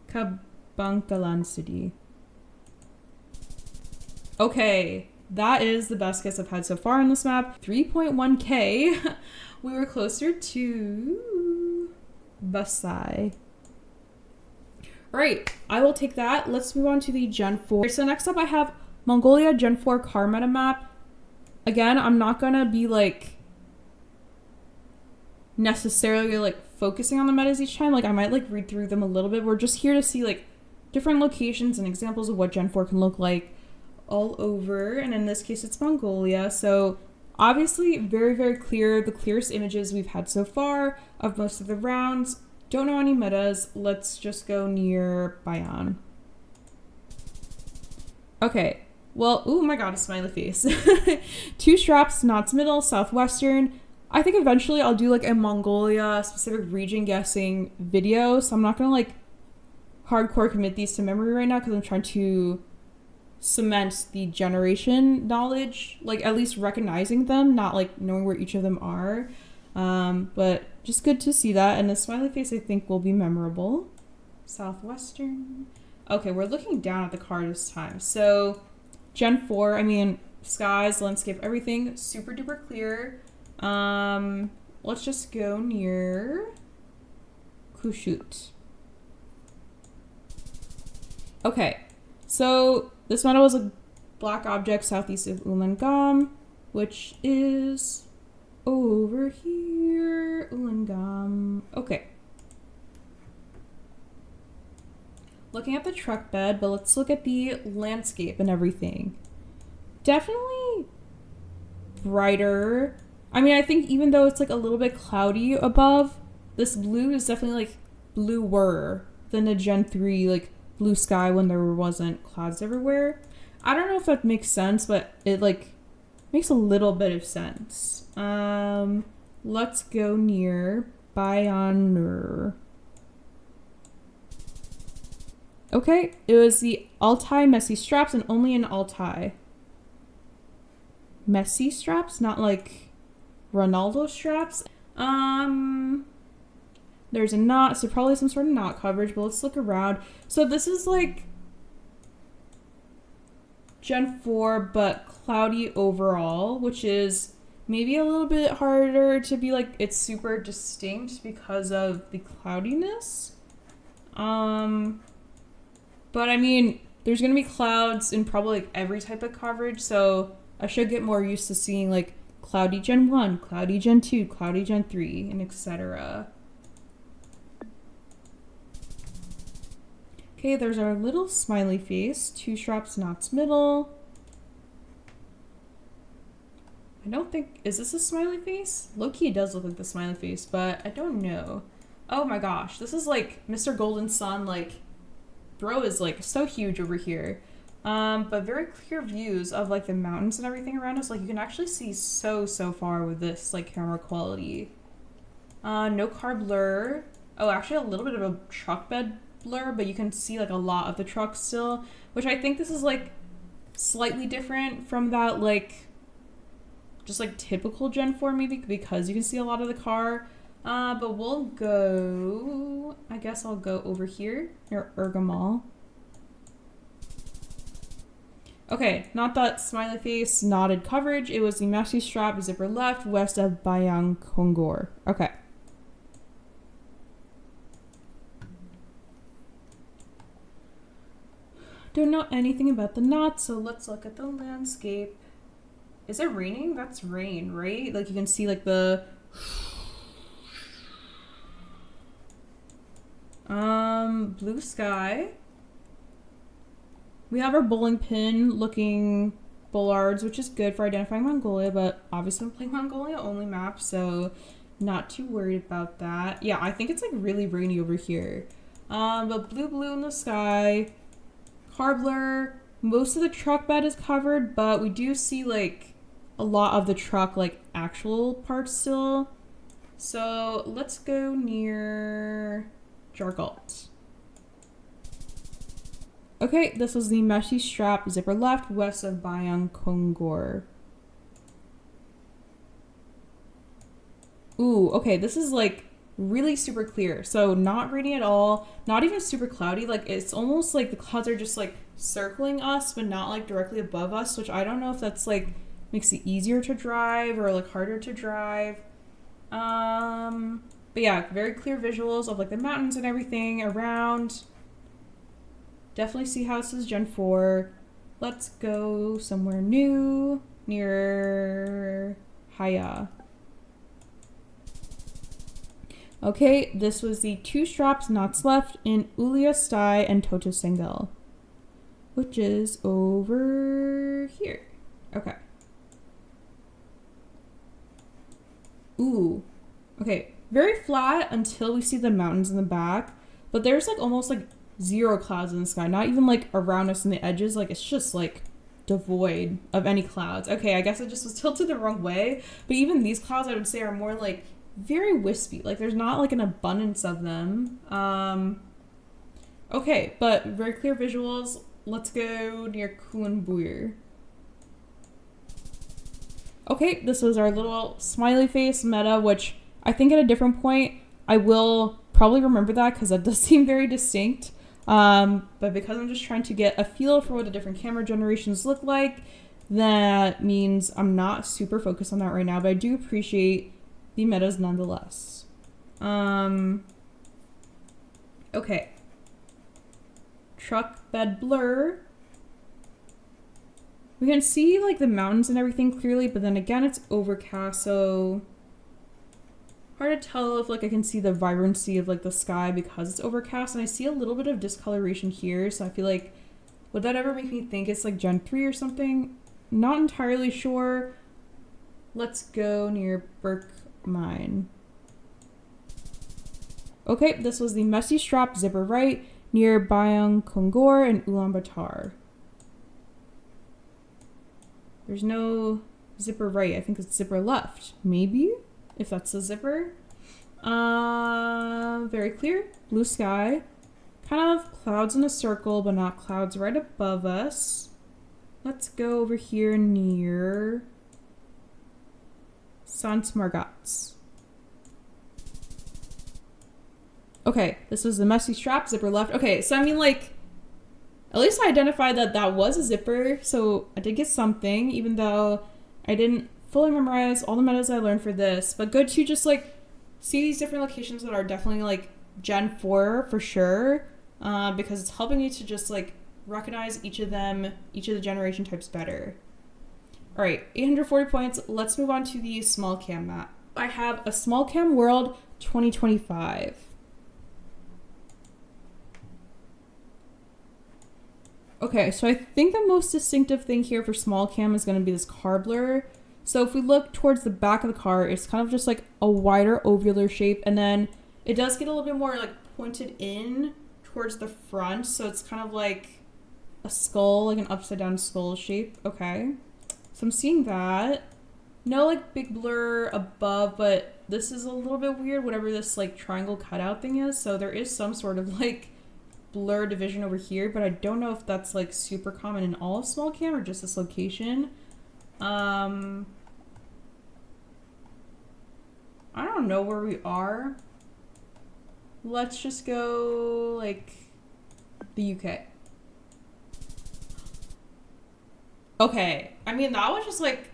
Speaker 1: Kabangkalan City. Okay, that is the best guess I've had so far on this map. 3.1k. We were closer to Basay. All right, I will take that. Let's move on to the Gen 4. So next up I have Mongolia Gen 4 car meta map. Again, I'm not gonna be like necessarily like focusing on the metas each time. Like I might like read through them a little bit. We're just here to see like different locations and examples of what Gen 4 can look like all over, and in this case it's Mongolia. So obviously very, very clear, the clearest images we've had so far of most of the rounds. Don't know any metas. Let's just go near Bayan. Okay, well, oh my god, a smiley face. 2 straps, Knots Middle, Southwestern. I think eventually I'll do like a Mongolia specific region guessing video, so I'm not gonna like hardcore commit these to memory right now because I'm trying to cement the generation knowledge, like at least recognizing them, not like knowing where each of them are. But just good to see that, and the smiley face I think will be memorable. Southwestern. Okay, we're looking down at the card this time. So Gen 4, I mean, skies, landscape, everything super duper clear. Let's just go near Kushut. Okay, so this meta was a black object southeast of Ulangam, which is over here. Ulangam. Okay. looking at the truck bed, but let's look at the landscape and everything. Definitely brighter. I mean, I think even though it's like a little bit cloudy above, this blue is definitely like bluer than the Gen 3 like blue sky when there wasn't clouds everywhere. I don't know if that makes sense, but it like makes a little bit of sense. Let's go near Bioner. Okay, it was the Altai messy straps and only an Altai. Messy straps, not like Ronaldo straps. There's a knot, so probably some sort of knot coverage, but let's look around. So this is like Gen 4, but cloudy overall, which is maybe a little bit harder to be like, it's super distinct because of the cloudiness. But I mean, there's gonna be clouds in probably like every type of coverage, so I should get more used to seeing like cloudy Gen 1, cloudy Gen 2, cloudy Gen 3, and etc. Okay, there's our little smiley face, 2 straps, knots middle. I don't think, is this a smiley face? Low-key does look like the smiley face, but I don't know. Oh my gosh, this is like Mr. Golden Sun, like, bro is like so huge over here. But very clear views of like the mountains and everything around us. Like you can actually see so far with this like camera quality. No car blur. Oh, actually a little bit of a truck bed blur, but you can see like a lot of the truck still, which I think this is like slightly different from that like just like typical Gen 4 maybe because you can see a lot of the car. But we'll go, I guess I'll go over here near Ergamal. Okay, not that smiley face, knotted coverage. It was the messy strap, zipper left, west of Bayang Kongor. Okay. Don't know anything about the knots, so let's look at the landscape. Is it raining? That's rain, right? Like you can see like the... blue sky. We have our bowling pin looking bollards, which is good for identifying Mongolia, but obviously I'm playing Mongolia only map, so not too worried about that. Yeah, I think it's like really rainy over here. But blue in the sky. Car blur. Most of the truck bed is covered, but we do see like a lot of the truck like actual parts still. So let's go near Jargalt. Okay, this was the messy strap, zipper left, west of Bayang Kongor. Ooh, okay, this is like really super clear. So not rainy at all, not even super cloudy. Like it's almost like the clouds are just like circling us, but not like directly above us, which I don't know if that's like makes it easier to drive or like harder to drive. But yeah, very clear visuals of like the mountains and everything around. Definitely see houses Gen 4. Let's go somewhere new near Haya. Okay, this was the 2 straps knots left in Ulia Stai and Toto Sengel, which is over here. Okay. Ooh. Okay, very flat until we see the mountains in the back, but there's like almost like 0 clouds in the sky, not even like around us in the edges. Like it's just like devoid of any clouds. Okay, I guess it just was tilted the wrong way, but even these clouds I would say are more like very wispy. Like there's not like an abundance of them. Okay, but very clear visuals. Let's go near Kuanbuir. Okay, this was our little smiley face meta, which I think at a different point I will probably remember that because that does seem very distinct. But because I'm just trying to get a feel for what the different camera generations look like, that means I'm not super focused on that right now, but I do appreciate the metas nonetheless. Okay. Truck bed blur. We can see like the mountains and everything clearly, but then again it's overcast, so Hard to tell if like I can see the vibrancy of like the sky because it's overcast, and I see a little bit of discoloration here, so I feel like, would that ever make me think it's like Gen 3 or something? Not entirely sure. Let's go near Burke Mine. Okay, this was the Messy Strap zipper right near Bayang Kongor and Ulaanbaatar. There's no zipper right. I think it's zipper left. Maybe, if that's the zipper. Very clear. Blue sky. Kind of clouds in a circle, but not clouds right above us. Let's go over here near Sant Margats. Okay, this was the Messy Strap, zipper left. Okay, so I mean, like, at least I identified that that was a zipper, so I did get something, even though I didn't fully memorize all the metas I learned for this. But good to just, like, see these different locations that are definitely, like, Gen 4 for sure, because it's helping you to just, like, recognize each of them, each of the generation types better. All right, 840 points. Let's move on to the Smallcam map. I have a Smallcam World 2025. Okay, so I think the most distinctive thing here for Smallcam is going to be this car blur. So if we look towards the back of the car, it's kind of just like a wider ovular shape, and then it does get a little bit more like pointed in towards the front, so it's kind of like a skull, like an upside down skull shape. Okay, so I'm seeing that. No like big blur above, but this is a little bit weird, whatever this like triangle cutout thing is. So there is some sort of like blur division over here, but I don't know if that's like super common in all of Smallcam or just this location. I don't know where we are. Let's just go like the UK. Okay, I mean that was just like,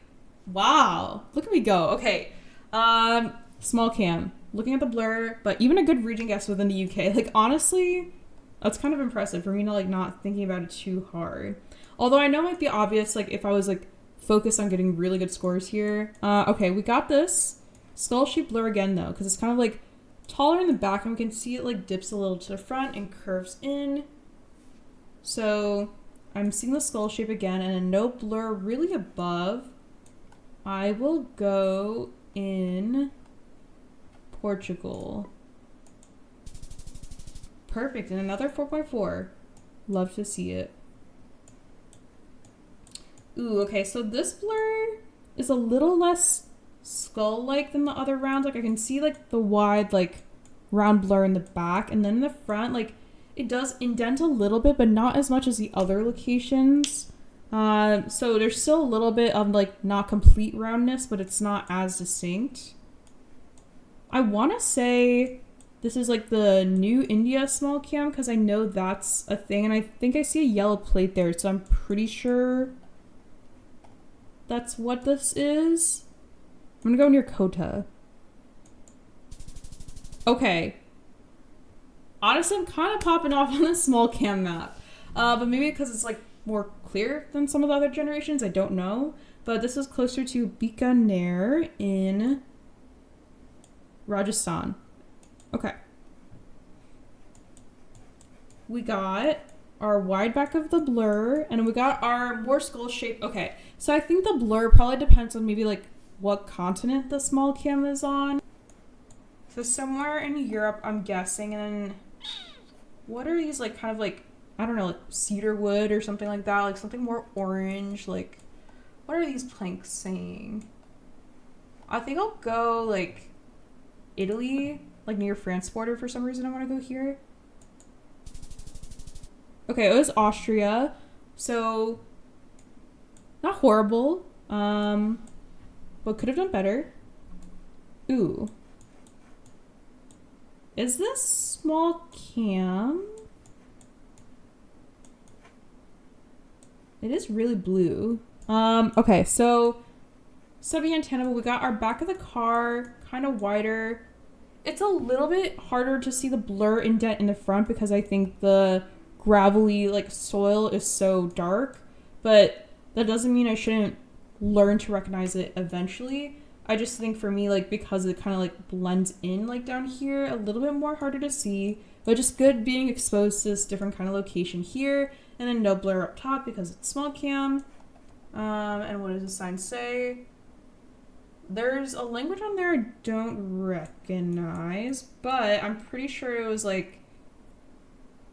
Speaker 1: wow, look at me go. Okay, Smallcam, looking at the blur, but even a good region guess within the UK. Like honestly, that's kind of impressive for me to like not thinking about it too hard. Although I know it might be obvious like if I was like focused on getting really good scores here. Okay, we got this. Skull shape blur again though, because it's kind of like taller in the back and we can see it like dips a little to the front and curves in. So I'm seeing the skull shape again and then no blur really above. I will go in Portugal. Perfect, and another 4.4. Love to see it. Ooh, okay, so this blur is a little less skull-like than the other rounds. Like I can see like the wide like round blur in the back, and then in the front like it does indent a little bit, but not as much as the other locations. So there's still a little bit of like not complete roundness, but it's not as distinct. I want to say this is like the new India Smallcam because I know that's a thing, and I think I see a yellow plate there, so I'm pretty sure that's what this is. I'm gonna go near Kota. Okay. Honestly, I'm kind of popping off on the Smallcam map, but maybe because it's like more clear than some of the other generations, I don't know. But this is closer to Bikaner in Rajasthan. Okay. We got our wide back of the blur, and we got our more skull shape. Okay, so I think the blur probably depends on maybe like what continent the Smallcam is on. So somewhere in Europe, I'm guessing, and then what are these like kind of like, I don't know, like cedar wood or something like that, like something more orange, like what are these planks saying? I think I'll go like Italy, like near France border for some reason I want to go here. Okay, it was Austria, so not horrible, but could have done better. Ooh. Is this Smallcam? It is really blue. Okay, so sub-antenna, we got our back of the car kind of wider. It's a little bit harder to see the blur indent in the front because I think the gravelly like soil is so dark, but that doesn't mean I shouldn't learn to recognize it eventually. I just think for me, like, because it kind of like blends in like down here, a little bit more harder to see, but just good being exposed to this different kind of location here. And then no blur up top because it's Smallcam. And what does the sign say? There's a language on there I don't recognize, but I'm pretty sure it was like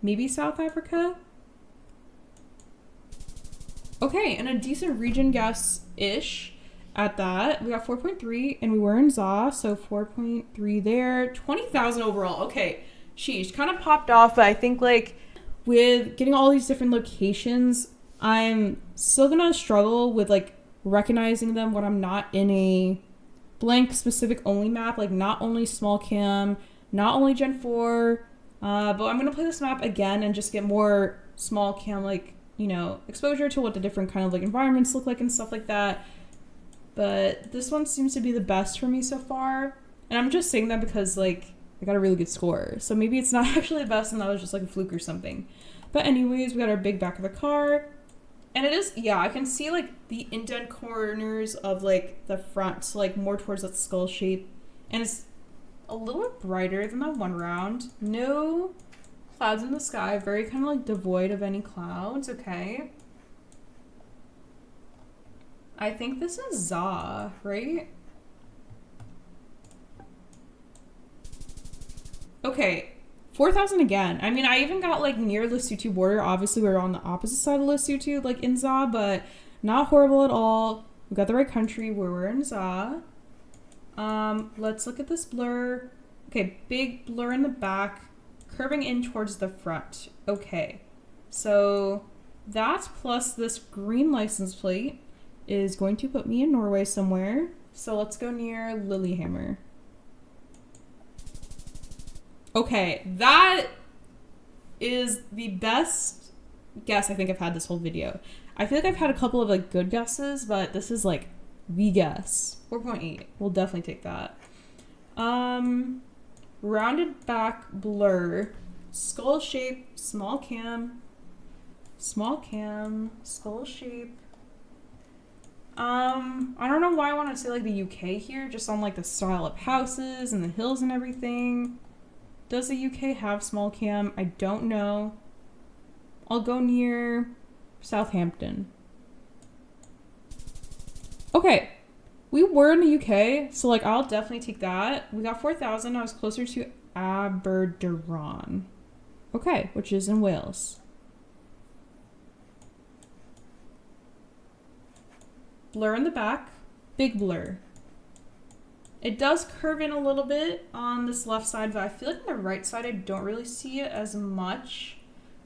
Speaker 1: maybe South Africa. Okay, and a decent region guess-ish at that. We got 4.3 and we were in ZA, so 4.3 there. 20,000 overall. Okay, sheesh, kind of popped off, but I think like with getting all these different locations, I'm still gonna struggle with like recognizing them when I'm not in a blank specific only map, like not only Smallcam, not only Gen 4, but I'm gonna play this map again and just get more Smallcam, like, you know, exposure to what the different kind of like environments look like and stuff like that. But this one seems to be the best for me so far. And I'm just saying that because like I got a really good score. So maybe it's not actually the best and that was just like a fluke or something. But anyways, we got our big back of the car. And it is, yeah, I can see like the indent corners of like the front, so like more towards that skull shape. And it's a little bit brighter than that one round. No clouds in the sky, very kind of like devoid of any clouds, okay. I think this is ZA, right? Okay, 4,000 again. I mean, I even got like near Lesotho border. Obviously, we were on the opposite side of Lesotho, like in ZA, but not horrible at all. We got the right country where we're in ZA. Let's look at this blur. Okay, big blur in the back, curving in towards the front. Okay, so that plus this green license plate is going to put me in Norway somewhere. So let's go near Lillehammer. Okay, that is the best guess I think I've had this whole video. I feel like I've had a couple of like good guesses, but this is like the guess. 4.8. We'll definitely take that. Rounded back blur, skull shape, Smallcam, skull shape. I don't know why I want to say like the UK here, just on like the style of houses and the hills and everything. Does the UK have Smallcam? I don't know. I'll go near Southampton. Okay, we were in the UK, so like I'll definitely take that. We got 4,000. I was closer to Aberdaron. Okay, which is in Wales. Blur in the back, big blur. It does curve in a little bit on this left side, but I feel like on the right side I don't really see it as much.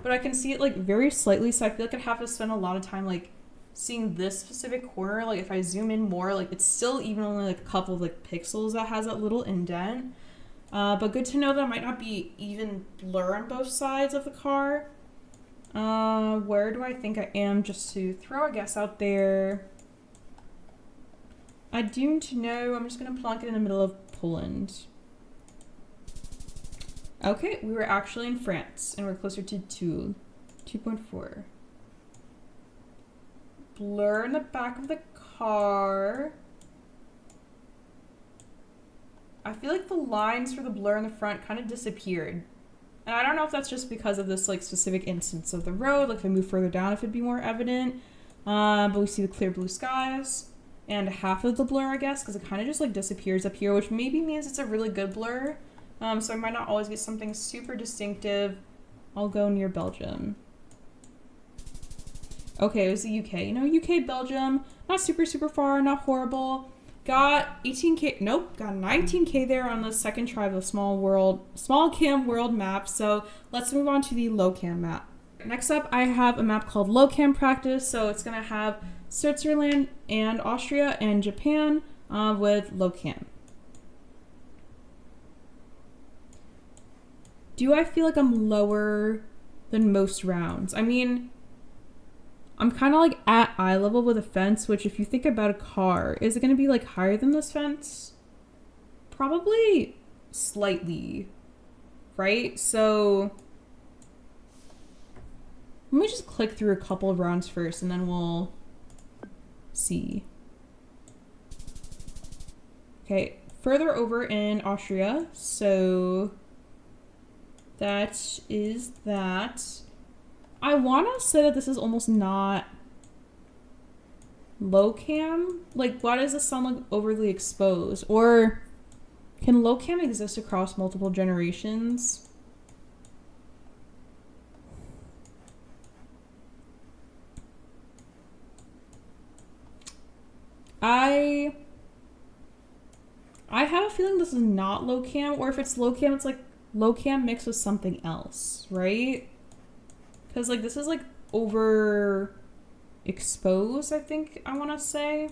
Speaker 1: But I can see it like very slightly, so I feel like I'd have to spend a lot of time like seeing this specific corner. Like if I zoom in more, like it's still even only like a couple of like pixels that has that little indent. But good to know that it might not be even blur on both sides of the car. Where do I think I am, just to throw a guess out there? I do to know, I'm just gonna plonk it in the middle of Poland. Okay, we were actually in France and we're closer to 2.4. Blur in the back of the car. I feel like the lines for the blur in the front kind of disappeared. And I don't know if that's just because of this like specific instance of the road, like if I move further down, if it'd be more evident. But we see the clear blue skies. And half of the blur, I guess, because it kind of just like disappears up here, which maybe means it's a really good blur. So I might not always get something super distinctive. I'll go near Belgium. Okay, it was the UK. You know, UK, Belgium, not super far, not horrible. Got 18K, nope, got 19K there on the second try of the Smallcam world map. So let's move on to the Lowcam map. Next up, I have a map called Lowcam Practice. So it's gonna have Switzerland and Austria and Japan with Lowcam. Do I feel like I'm lower than most rounds? I mean, I'm kind of like at eye level with a fence, which if you think about a car, is it going to be like higher than this fence? Probably slightly, right? So let me just click through a couple of rounds first and then we'll see. Okay, further over in Austria. So that is that. I want to say that this is almost not Lowcam. Like, why does this sound like overly exposed? Or can Lowcam exist across multiple generations? I have a feeling this is not Lowcam, or if it's Lowcam, it's like Lowcam mixed with something else, right? Because like this is like over exposed, I think I want to say.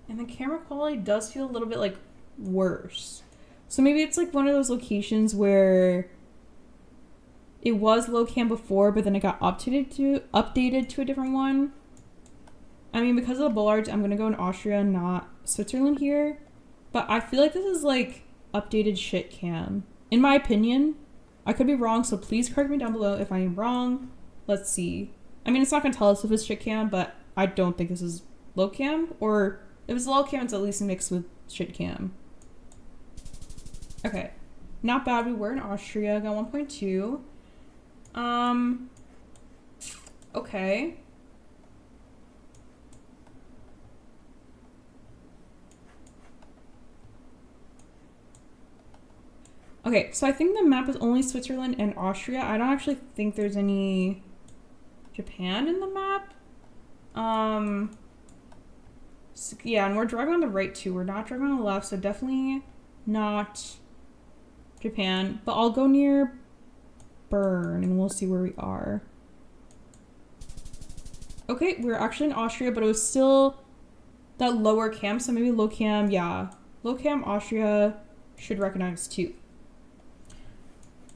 Speaker 1: And the camera quality does feel a little bit like worse. So maybe it's like one of those locations where it was Lowcam before, but then it got updated to a different one. I mean, because of the bollards, I'm going to go in Austria, not Switzerland here. But I feel like this is like updated shit cam. In my opinion, I could be wrong, so please correct me down below if I am wrong. Let's see. I mean, it's not going to tell us if it's shit cam, but I don't think this is Lowcam. Or if it's Lowcam, it's at least mixed with shit cam. Okay. Not bad. We were in Austria. Got 1.2. Okay. Okay, so I think the map is only Switzerland and Austria. I don't actually think there's any Japan in the map. So yeah, and we're driving on the right too. We're not driving on the left, so definitely not Japan. But I'll go near Bern and we'll see where we are. Okay, we're actually in Austria, but it was still that lower cam, so maybe Lowcam, yeah. Lowcam, Austria should recognize too.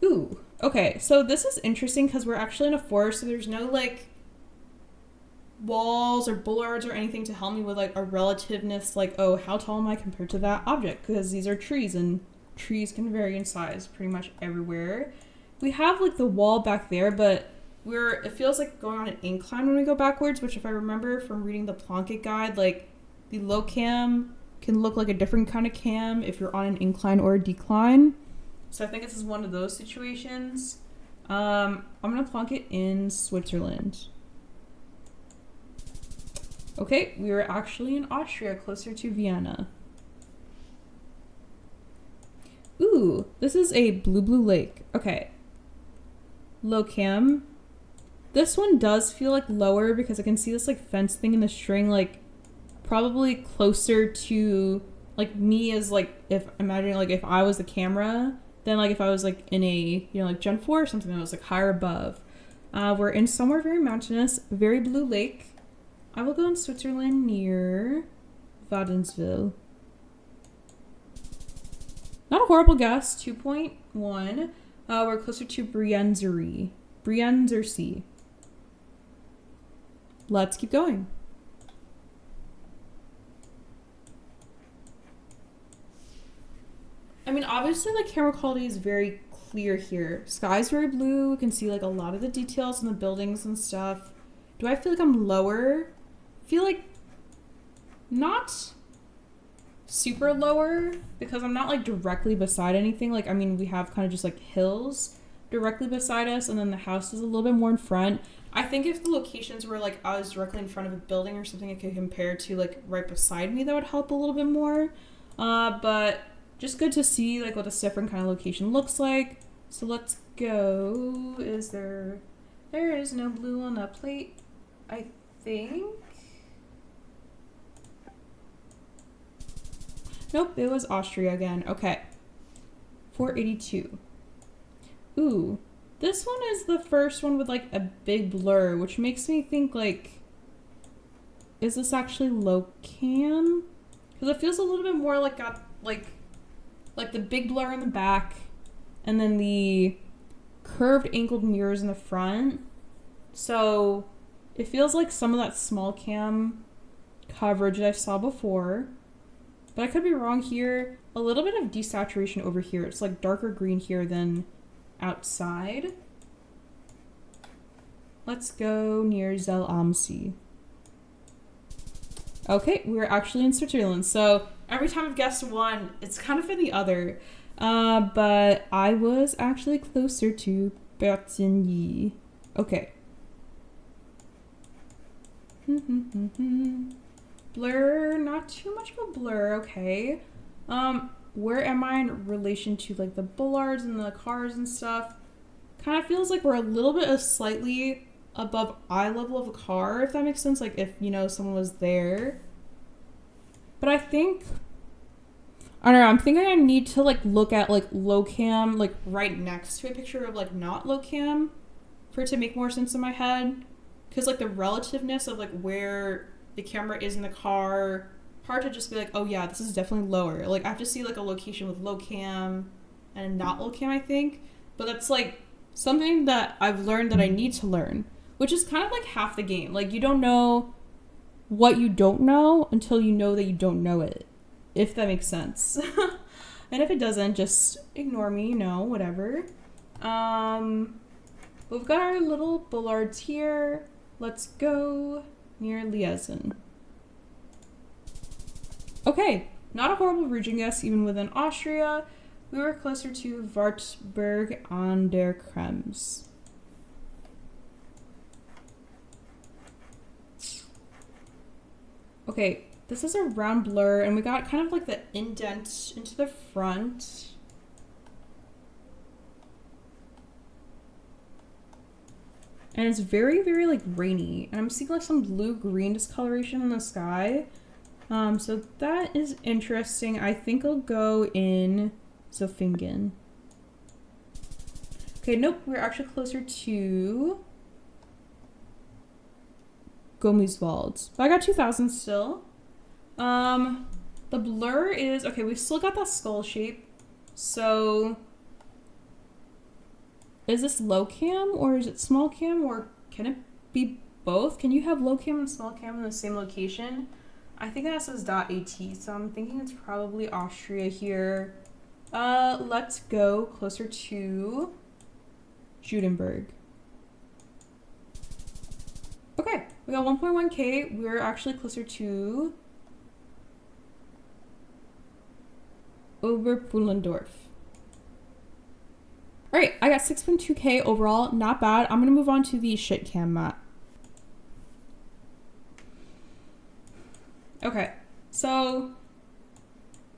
Speaker 1: Ooh, okay, so this is interesting because we're actually in a forest, so there's no like walls or bollards or anything to help me with like a relativeness, like, oh, how tall am I compared to that object? Because these are trees and trees can vary in size pretty much everywhere. We have like the wall back there, but it feels like going on an incline when we go backwards, which if I remember from reading the Plonk It guide, like the Lowcam can look like a different kind of cam if you're on an incline or a decline. So I think this is one of those situations. I'm gonna plonk it in Switzerland. Okay, we were actually in Austria, closer to Vienna. Ooh, this is a blue lake. Okay. Lowcam. This one does feel like lower because I can see this like fence thing in the string, like probably closer to like me as like if imagining like if I was the camera. Then, like, if I was, like, in a, you know, like, Gen 4 or something that was, like, higher above. We're in somewhere very mountainous, very blue lake. I will go in Switzerland near Wädenswil. Not a horrible guess. 2.1. We're closer to Brienzersee. Let's keep going. I mean, obviously, like, camera quality is very clear here. Sky's very blue. You can see, like, a lot of the details in the buildings and stuff. Do I feel like I'm lower? I feel like not super lower because I'm not, like, directly beside anything. Like, I mean, we have kind of just, like, hills directly beside us, and then the house is a little bit more in front. I think if the locations were, like, I was directly in front of a building or something I could compare to, like, right beside me, that would help a little bit more. But just good to see like what this different kind of location looks like. So let's go. There is no blue on that plate, I think. Nope, it was Austria again. Okay. 482. Ooh, this one is the first one with like a big blur, which makes me think like, is this actually Lowcam? Because it feels a little bit more like got like the big blur in the back and then the curved angled mirrors in the front. So it feels like some of that Smallcam coverage that I saw before, but I could be wrong here. A little bit of desaturation over here. It's like darker green here than outside. Let's go near Zell am See. Okay, we're actually in Switzerland. So every time I've guessed one, it's kind of been the other. But I was actually closer to Bertigny. Okay. Blur, not too much of a blur, okay. Where am I in relation to like the bollards and the cars and stuff? Kind of feels like we're a little bit of slightly above eye level of a car, if that makes sense. Like if, you know, someone was there. But I think, I don't know, I'm thinking I need to like look at like Lowcam like right next to a picture of like not Lowcam for it to make more sense in my head. Because like the relativeness of like where the camera is in the car, hard to just be like, oh yeah, this is definitely lower. Like I have to see like a location with Lowcam and not Lowcam, I think. But that's like something that I've learned that I need to learn, which is kind of like half the game. Like you don't know what you don't know until you know that you don't know it, if that makes sense. And if it doesn't, just ignore me, you know, whatever. We've got our little bollards here. Let's go near Liaison. Okay, not a horrible region guess even within Austria. We were closer to Wartburg an der Krems. Okay, this is a round blur, and we got kind of like the indent into the front. And it's very, very like rainy. And I'm seeing like some blue-green discoloration in the sky. So that is interesting. I think I'll go in Zofingen. Okay, nope, we're actually closer to Gommiswald. But I got 2,000 still. The blur is, okay, we've still got that skull shape. So is this Lowcam or is it Smallcam, or can it be both? Can you have Lowcam and Smallcam in the same location? I think that says .at, so I'm thinking it's probably Austria here. Let's go closer to Judenberg. Okay, we got 1.1k. We're actually closer to Oberpullendorf. All right, I got 6.2k overall, not bad. I'm gonna move on to the shit cam map. Okay, so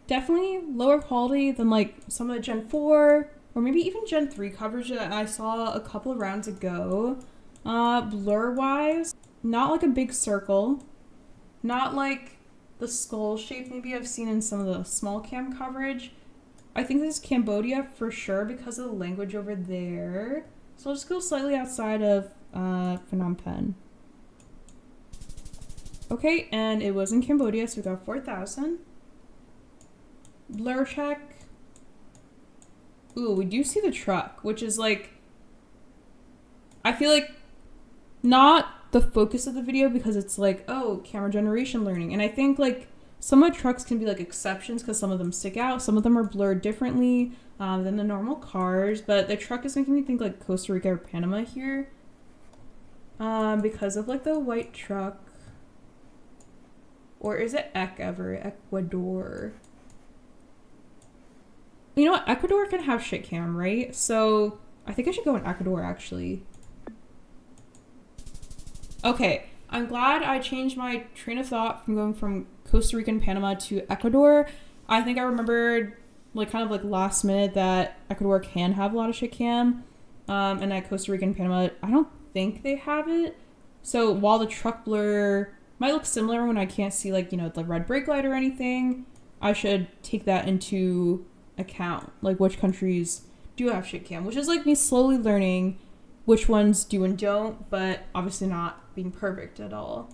Speaker 1: definitely lower quality than like some of the Gen 4 or maybe even Gen 3 coverage that I saw a couple of rounds ago. Blur wise, not like a big circle, not like the skull shape maybe I've seen in some of the small cam coverage. I think this is Cambodia for sure because of the language over there. So I'll just go slightly outside of Phnom Penh. Okay, and it was in Cambodia, so we got 4,000. Blur check. Ooh, we do see the truck, which is like, I feel like not the focus of the video because it's like, oh, camera generation learning. And I think like some of the trucks can be like exceptions because some of them stick out. Some of them are blurred differently than the normal cars. But the truck is making me think like Costa Rica or Panama here because of like the white truck. Or is it Ecuador? You know what? Ecuador can have shit cam, right? So I think I should go in Ecuador actually. Okay, I'm glad I changed my train of thought from going from Costa Rica and Panama to Ecuador. I think I remembered like kind of like last minute that Ecuador can have a lot of shit cam. And that Costa Rica and Panama, I don't think they have it. So while the truck blur might look similar when I can't see like, you know, the red brake light or anything, I should take that into account. Like which countries do have shit cam, which is like me slowly learning which ones do and don't, but obviously not being perfect at all.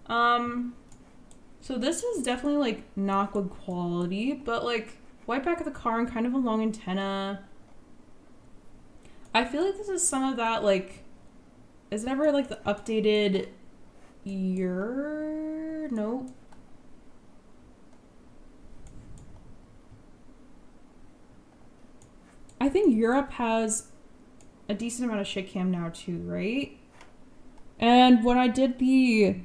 Speaker 1: So this is definitely like not good quality, but like white back of the car and kind of a long antenna. I feel like this is some of that like, is it ever like the updated year? Nope. I think Europe has a decent amount of shit cam now too, right? And when I did the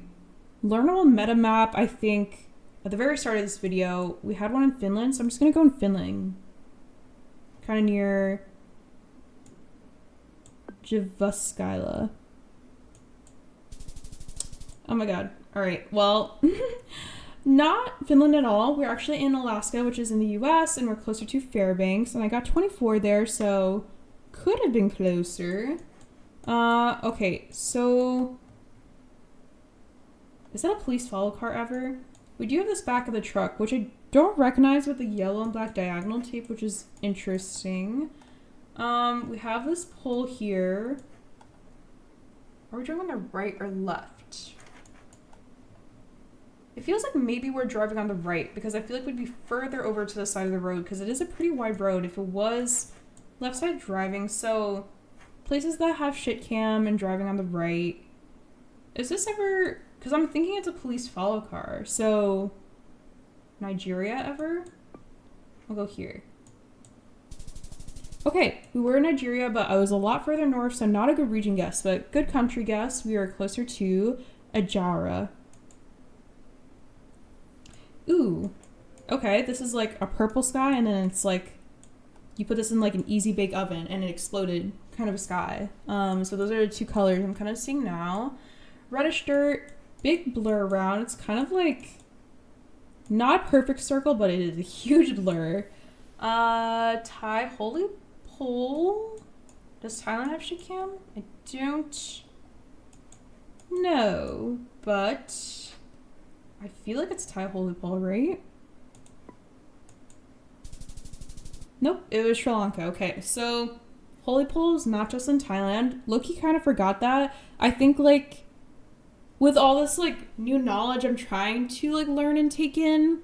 Speaker 1: Learnable Meta map, I think, at the very start of this video, we had one in Finland, so I'm just gonna go in Finland. Kind of near Jyväskylä. Oh my god. Alright, well, not Finland at all. We're actually in Alaska, which is in the US, and we're closer to Fairbanks, and I got 24 there, so could have been closer. Okay, so is that a police follow car ever? We do have this back of the truck, which I don't recognize with the yellow and black diagonal tape, which is interesting. We have this pole here. Are we driving on the right or left? It feels like maybe we're driving on the right because I feel like we'd be further over to the side of the road because it is a pretty wide road if it was left side driving. So places that have shit cam and driving on the right. Is this ever, because I'm thinking it's a police follow car. So Nigeria ever? I'll go here. Okay, we were in Nigeria, but I was a lot further north, so not a good region guess, but good country guess. We are closer to Ajara. Ooh, okay, this is like a purple sky, and then it's like, you put this in like an easy bake oven, and it exploded, kind of a sky. So those are the two colors I'm kind of seeing now. Reddish dirt, big blur around. It's kind of like, not a perfect circle, but it is a huge blur. Thai holy pole. Does Thailand have shit cam? I don't know, but I feel like it's Thai holy pole, right? Nope, it was Sri Lanka. Okay, so holy pole is not just in Thailand. Loki kind of forgot that. I think like with all this like new knowledge I'm trying to like learn and take in,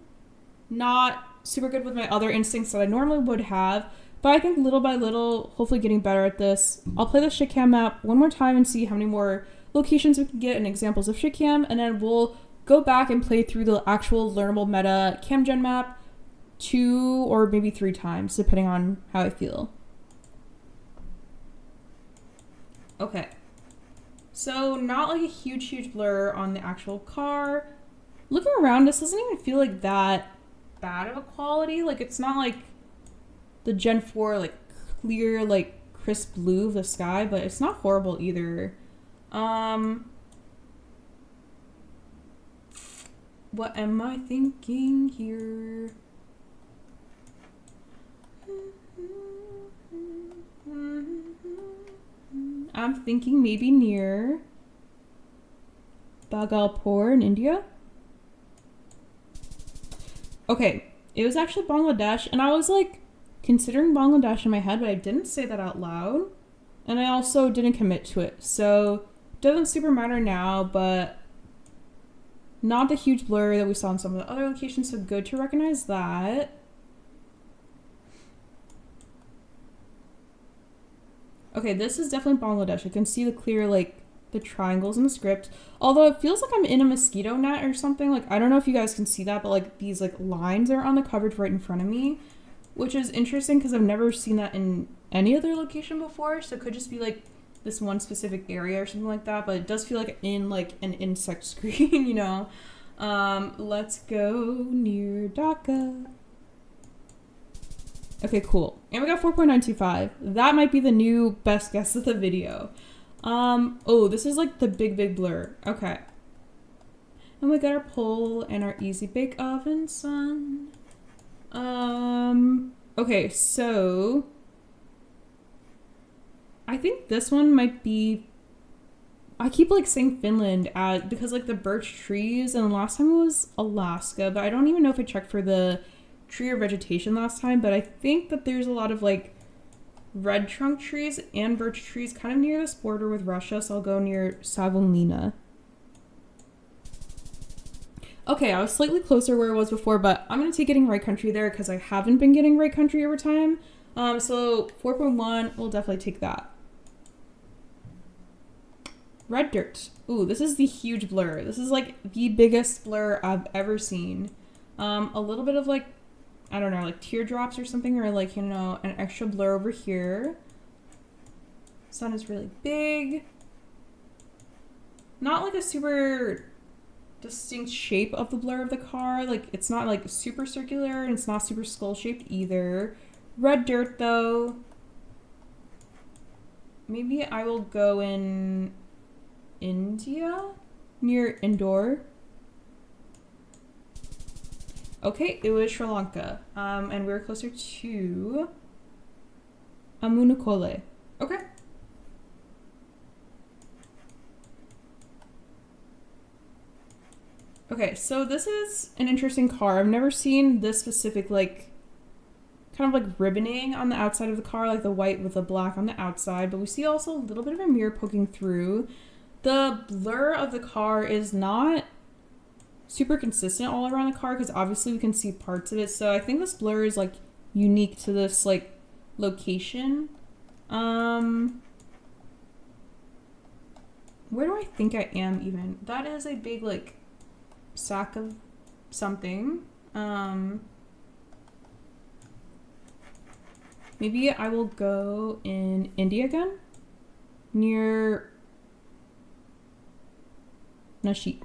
Speaker 1: not super good with my other instincts that I normally would have, but I think little by little, hopefully getting better at this. I'll play the shitcam map one more time and see how many more locations we can get and examples of shitcam, and then we'll go back and play through the actual learnable meta camgen map 2 or maybe 3 times, depending on how I feel. Okay. So not like a huge blur on the actual car. Looking around, this doesn't even feel like that bad of a quality. Like it's not like the Gen 4 like clear like crisp blue of the sky, but it's not horrible either. What am I thinking here? I'm thinking maybe near Bhagalpur in India. Okay, it was actually Bangladesh, and I was like considering Bangladesh in my head, but I didn't say that out loud, and I also didn't commit to it, so it doesn't super matter now, but not the huge blur that we saw in some of the other locations, so good to recognize that. Okay, this is definitely Bangladesh. I can see the clear, like, the triangles in the script. Although it feels like I'm in a mosquito net or something. Like, I don't know if you guys can see that, but, like, these, like, lines are on the coverage right in front of me. Which is interesting because I've never seen that in any other location before. So it could just be, like, this one specific area or something like that. But it does feel like in, like, an insect screen, you know. Let's go near Dhaka. Okay, cool. And we got 4.925. That might be the new best guess of the video. Oh, this is like the big blur. Okay. And we got our pole and our easy bake oven sun. Okay, so I think this one might be, I keep like saying Finland because like the birch trees, and last time it was Alaska, but I don't even know if I checked for the tree or vegetation last time, but I think that there's a lot of like red trunk trees and birch trees kind of near this border with Russia, so I'll go near Savonlinna. Okay, I was slightly closer where it was before, but I'm going to take getting right country there because I haven't been getting right country over time. So 4.1, we'll definitely take that. Red dirt. Ooh, this is the huge blur. This is like the biggest blur I've ever seen. A little bit of like, I don't know, like teardrops or something, or like, you know, an extra blur over here. Sun is really big. Not like a super distinct shape of the blur of the car. Like, it's not like super circular and it's not super skull shaped either. Red dirt though. Maybe I will go in India near Indore. Okay, it was Sri Lanka. And we're closer to Amunakole. Okay. Okay, so this is an interesting car. I've never seen this specific, like, kind of like ribboning on the outside of the car, like the white with the black on the outside, but we see also a little bit of a mirror poking through. The blur of the car is not super consistent all around the car because obviously we can see parts of it, so I think this blur is like unique to this like location. Where do I think I am even? That is a big like sack of something. Maybe I will go in India again, near Nashik.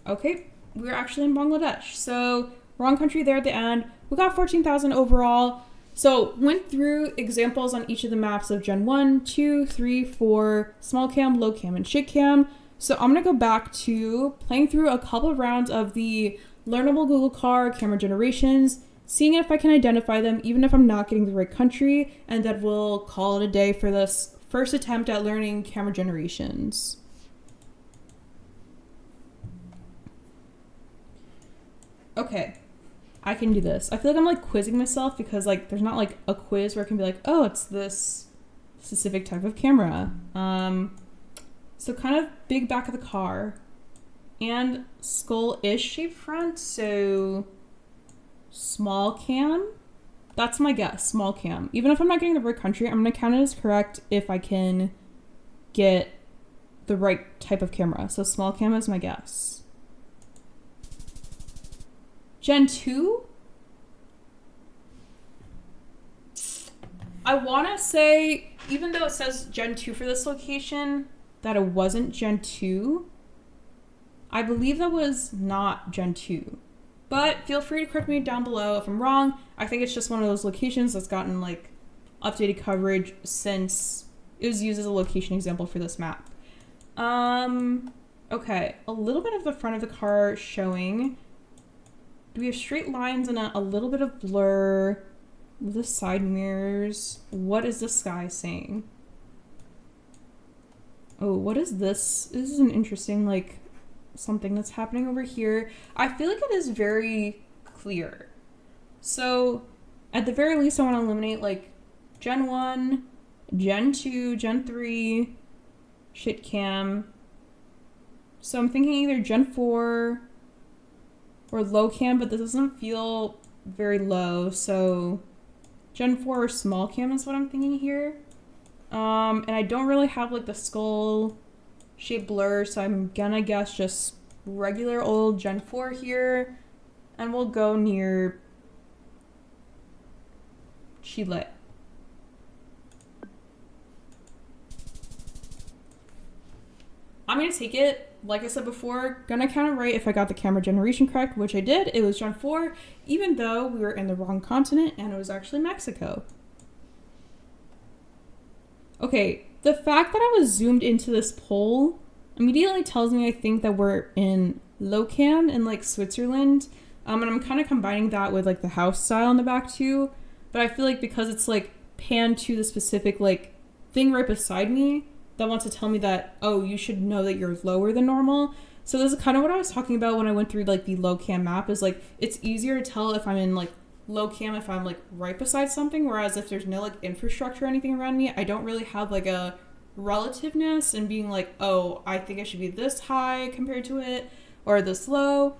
Speaker 1: Okay, we're actually in Bangladesh. So wrong country there at the end. We got 14,000 overall. So went through examples on each of the maps of Gen 1, 2, 3, 4, Smallcam, Lowcam, and Shitcam. So I'm gonna go back to playing through a couple of rounds of the Learnable Google Car camera generations, seeing if I can identify them even if I'm not getting the right country, and then we'll call it a day for this first attempt at learning camera generations. Okay, I can do this. I feel like I'm like quizzing myself because like there's not like a quiz where I can be like, oh, it's this specific type of camera. So kind of big back of the car and skull-ish shaped front, so small cam. That's my guess, small cam. Even if I'm not getting the right country, I'm gonna count it as correct if I can get the right type of camera. So small cam is my guess. Gen 2? I wanna say, even though it says Gen 2 for this location, that it wasn't Gen 2. I believe that was not Gen 2. But feel free to correct me down below if I'm wrong. I think it's just one of those locations that's gotten like updated coverage since it was used as a location example for this map. Okay, a little bit of the front of the car showing. Do we have straight lines and a little bit of blur? The side mirrors. What is the sky saying? Oh, what is this? This is an interesting, like, something that's happening over here. I feel like it is very clear. So, at the very least, I want to eliminate, like, Gen 1, Gen 2, Gen 3, Shitcam. So I'm thinking either Gen 4 or Lowcam, but this doesn't feel very low, so Gen 4 or Smallcam is what I'm thinking here. And I don't really have like the skull shape blur, so I'm gonna guess just regular old Gen 4 here, and we'll go near Chile. I'm gonna take it, like I said before, gonna count it right if I got the camera generation correct, which I did. It was Gen 4, even though we were in the wrong continent and it was actually Mexico. Okay, the fact that I was zoomed into this pole immediately tells me I think that we're in Lowcam in like Switzerland. And I'm kind of combining that with like the house style in the back too. But I feel like because it's like panned to the specific like thing right beside me, that wants to tell me that, oh, you should know that you're lower than normal. So this is kind of what I was talking about when I went through like the Lowcam map, is like it's easier to tell if I'm in like Lowcam if I'm like right beside something, whereas if there's no like infrastructure or anything around me, I don't really have like a relativeness and being like, oh, I think I should be this high compared to it or this low.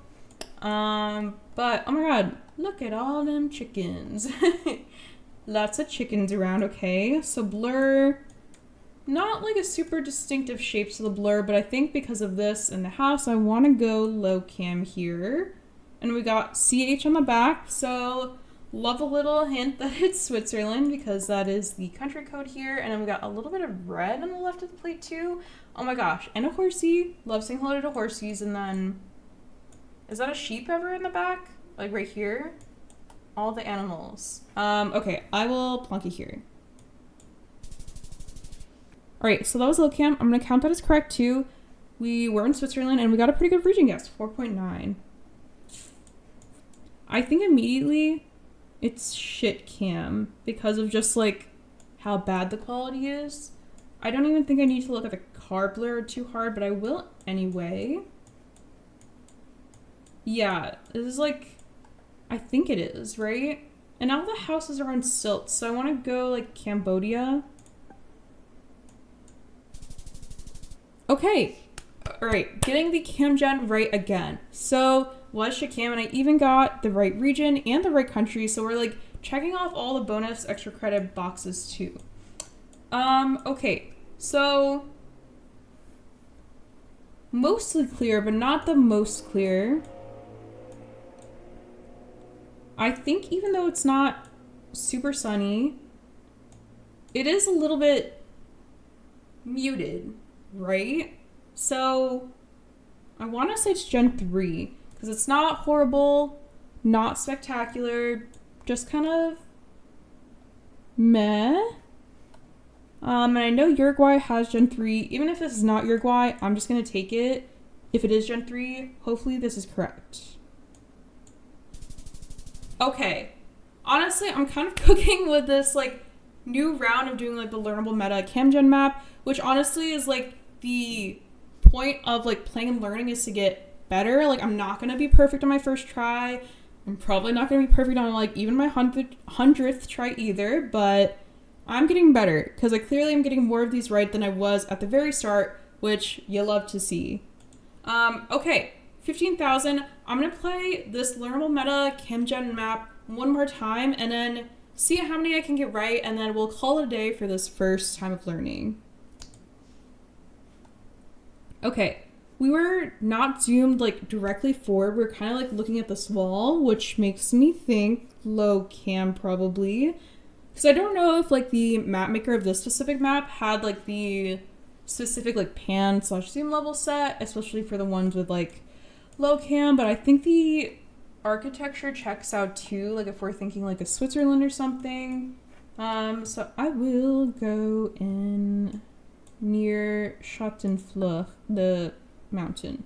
Speaker 1: But oh my god, look at all them chickens. Lots of chickens around. Okay, so blur, not like a super distinctive shape to the blur, but I think because of this in the house, I want to go Lowcam here. And we got CH on the back, so love a little hint that it's Switzerland because that is the country code here. And then we got a little bit of red on the left of the plate too. Oh my gosh. And a horsey. Love saying hello to horsies. And then, is that a sheep ever in the back? Like right here? All the animals. Okay, I will plonk it here. All right, so that was Lowcam. I'm gonna count that as correct too. We were in Switzerland and we got a pretty good region guess, 4.9. I think immediately it's shit cam because of just like how bad the quality is. I don't even think I need to look at the car blur too hard, but I will anyway. Yeah, this is like, I think it is, right? And all the houses are on stilts, so I want to go like Cambodia. Okay, all right, getting the CamGen right again. So was Shakam, and I even got the right region and the right country, so we're like checking off all the bonus extra credit boxes too. Okay, so mostly clear, but not the most clear. I think even though it's not super sunny, it is a little bit muted, right? So I want to say it's Gen 3 because it's not horrible, not spectacular, just kind of meh. And I know Uruguay has Gen 3. Even if this is not Uruguay, I'm just going to take it. If it is Gen 3, hopefully this is correct. Okay, honestly, I'm kind of cooking with this like new round of doing like the Learnable Meta CamGen map, which honestly is like the point of like playing and learning is to get better. Like I'm not gonna be perfect on my first try. I'm probably not gonna be perfect on like even my 100th try either, but I'm getting better because I clearly am getting more of these right than I was at the very start, which you love to see. Okay. 15,000. I'm going to play this Learnable Meta CamGen map one more time and then see how many I can get right, and then we'll call it a day for this first time of learning. Okay, we were not zoomed like directly forward. We're kind of like looking at this wall, which makes me think Lowcam probably. Because I don't know if like the map maker of this specific map had like the specific like pan / zoom level set, especially for the ones with like Lowcam, but I think the architecture checks out too, like if we're thinking like a Switzerland or something. So I will go in near Schattenfluch, the mountain.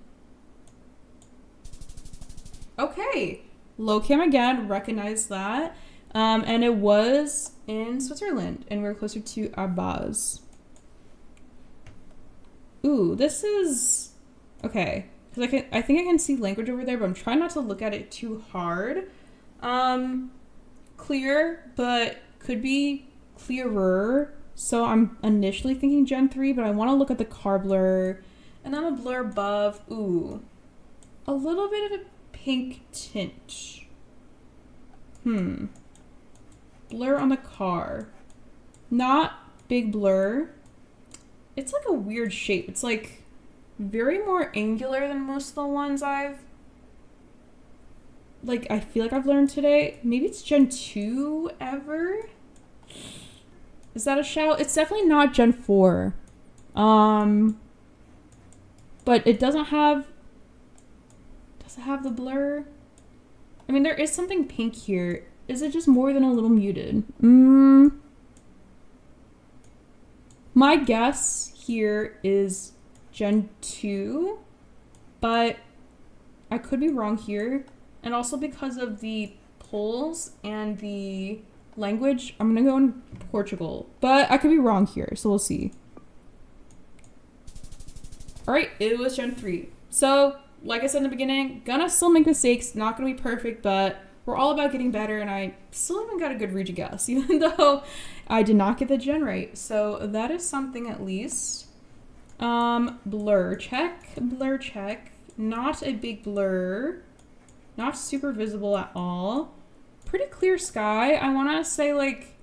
Speaker 1: Okay, Lowcam again, recognize that. And it was in Switzerland, and we're closer to Abaz. Ooh, this is, okay. Because I think I can see language over there, but I'm trying not to look at it too hard. Clear, but could be clearer. So I'm initially thinking Gen 3, but I want to look at the car blur. And then the blur above. Ooh. A little bit of a pink tint. Blur on the car. Not big blur. It's like a weird shape. It's like very more angular than most of the ones I feel like I've learned today. Maybe it's Gen 2 ever? Is that a shout? It's definitely not Gen 4. But it doesn't have, does it have the blur? I mean, there is something pink here. Is it just more than a little muted? My guess here is Gen 2, but I could be wrong here. And also because of the polls and the language, I'm gonna go in Portugal, but I could be wrong here, so we'll see. All right, it was Gen 3. So, like I said in the beginning, gonna still make mistakes, not gonna be perfect, but we're all about getting better, and I still haven't got a good region guess, even though I did not get the gen right. So that is something at least. Blur check, not a big blur, not super visible at all. Pretty clear sky. I want to say like,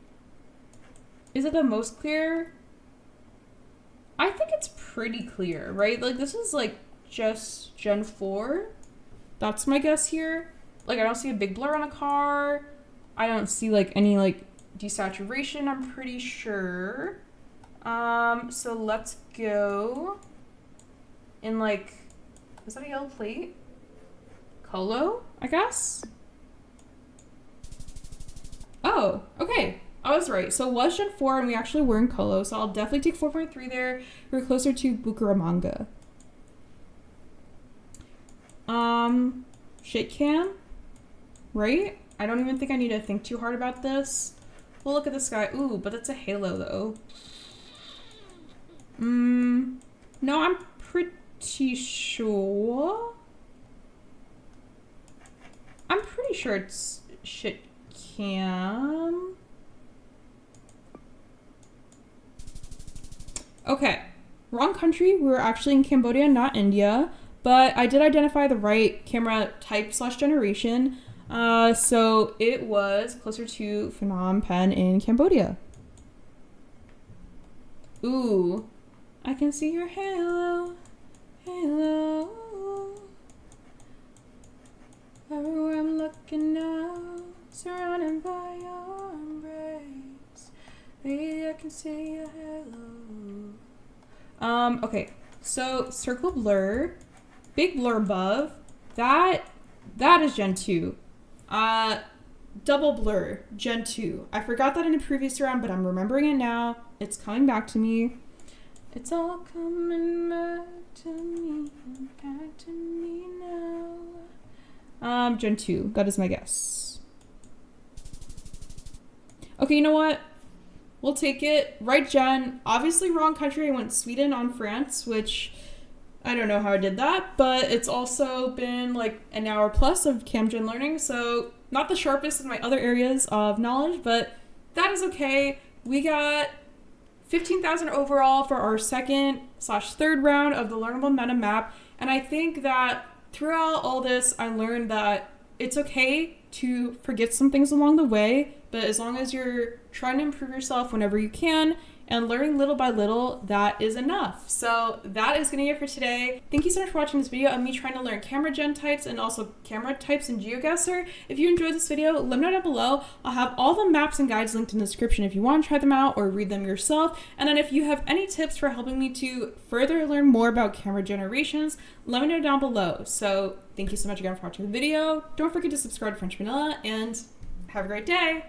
Speaker 1: is it the most clear? I think it's pretty clear, right? Like this is like just Gen 4. That's my guess here. Like I don't see a big blur on a car. I don't see like any like desaturation, I'm pretty sure. So let's go in like, is that a yellow plate? Colo, I guess? Oh, okay. I was right. So it was Gen 4 and we actually were in Colo, so I'll definitely take 4.3 there. We're closer to Bucaramanga. Shake cam, right? I don't even think I need to think too hard about this. We'll look at the sky. Ooh, but it's a halo though. No, I'm pretty sure. I'm pretty sure it's shit cam. Okay, wrong country. We were actually in Cambodia, not India, but I did identify the right camera type / generation. So it was closer to Phnom Penh in Cambodia. Ooh, I can see your halo, halo. Everywhere I'm looking now, surrounded by your embrace. Maybe I can see your halo. Okay, so circle blur, big blur above, that is Gen 2. Double blur, Gen 2. I forgot that in a previous round, but I'm remembering it now. It's coming back to me. It's all coming back to me now. Gen 2, that is my guess. Okay, you know what? We'll take it. Right gen. Obviously wrong country. I went Sweden on France, which I don't know how I did that, but it's also been like an hour plus of CamGen learning, so not the sharpest in my other areas of knowledge, but that is okay. We got 15,000 overall for our second / third round of the Learnable Meta map, and I think that throughout all this, I learned that it's okay to forget some things along the way, but as long as you're trying to improve yourself whenever you can and learning little by little, that is enough. So that is gonna be it for today. Thank you so much for watching this video of me trying to learn camera gen types and also camera types in Geoguessr. If you enjoyed this video, let me know down below. I'll have all the maps and guides linked in the description if you want to try them out or read them yourself. And then if you have any tips for helping me to further learn more about camera generations, let me know down below. So thank you so much again for watching the video. Don't forget to subscribe to French Vanilla and have a great day.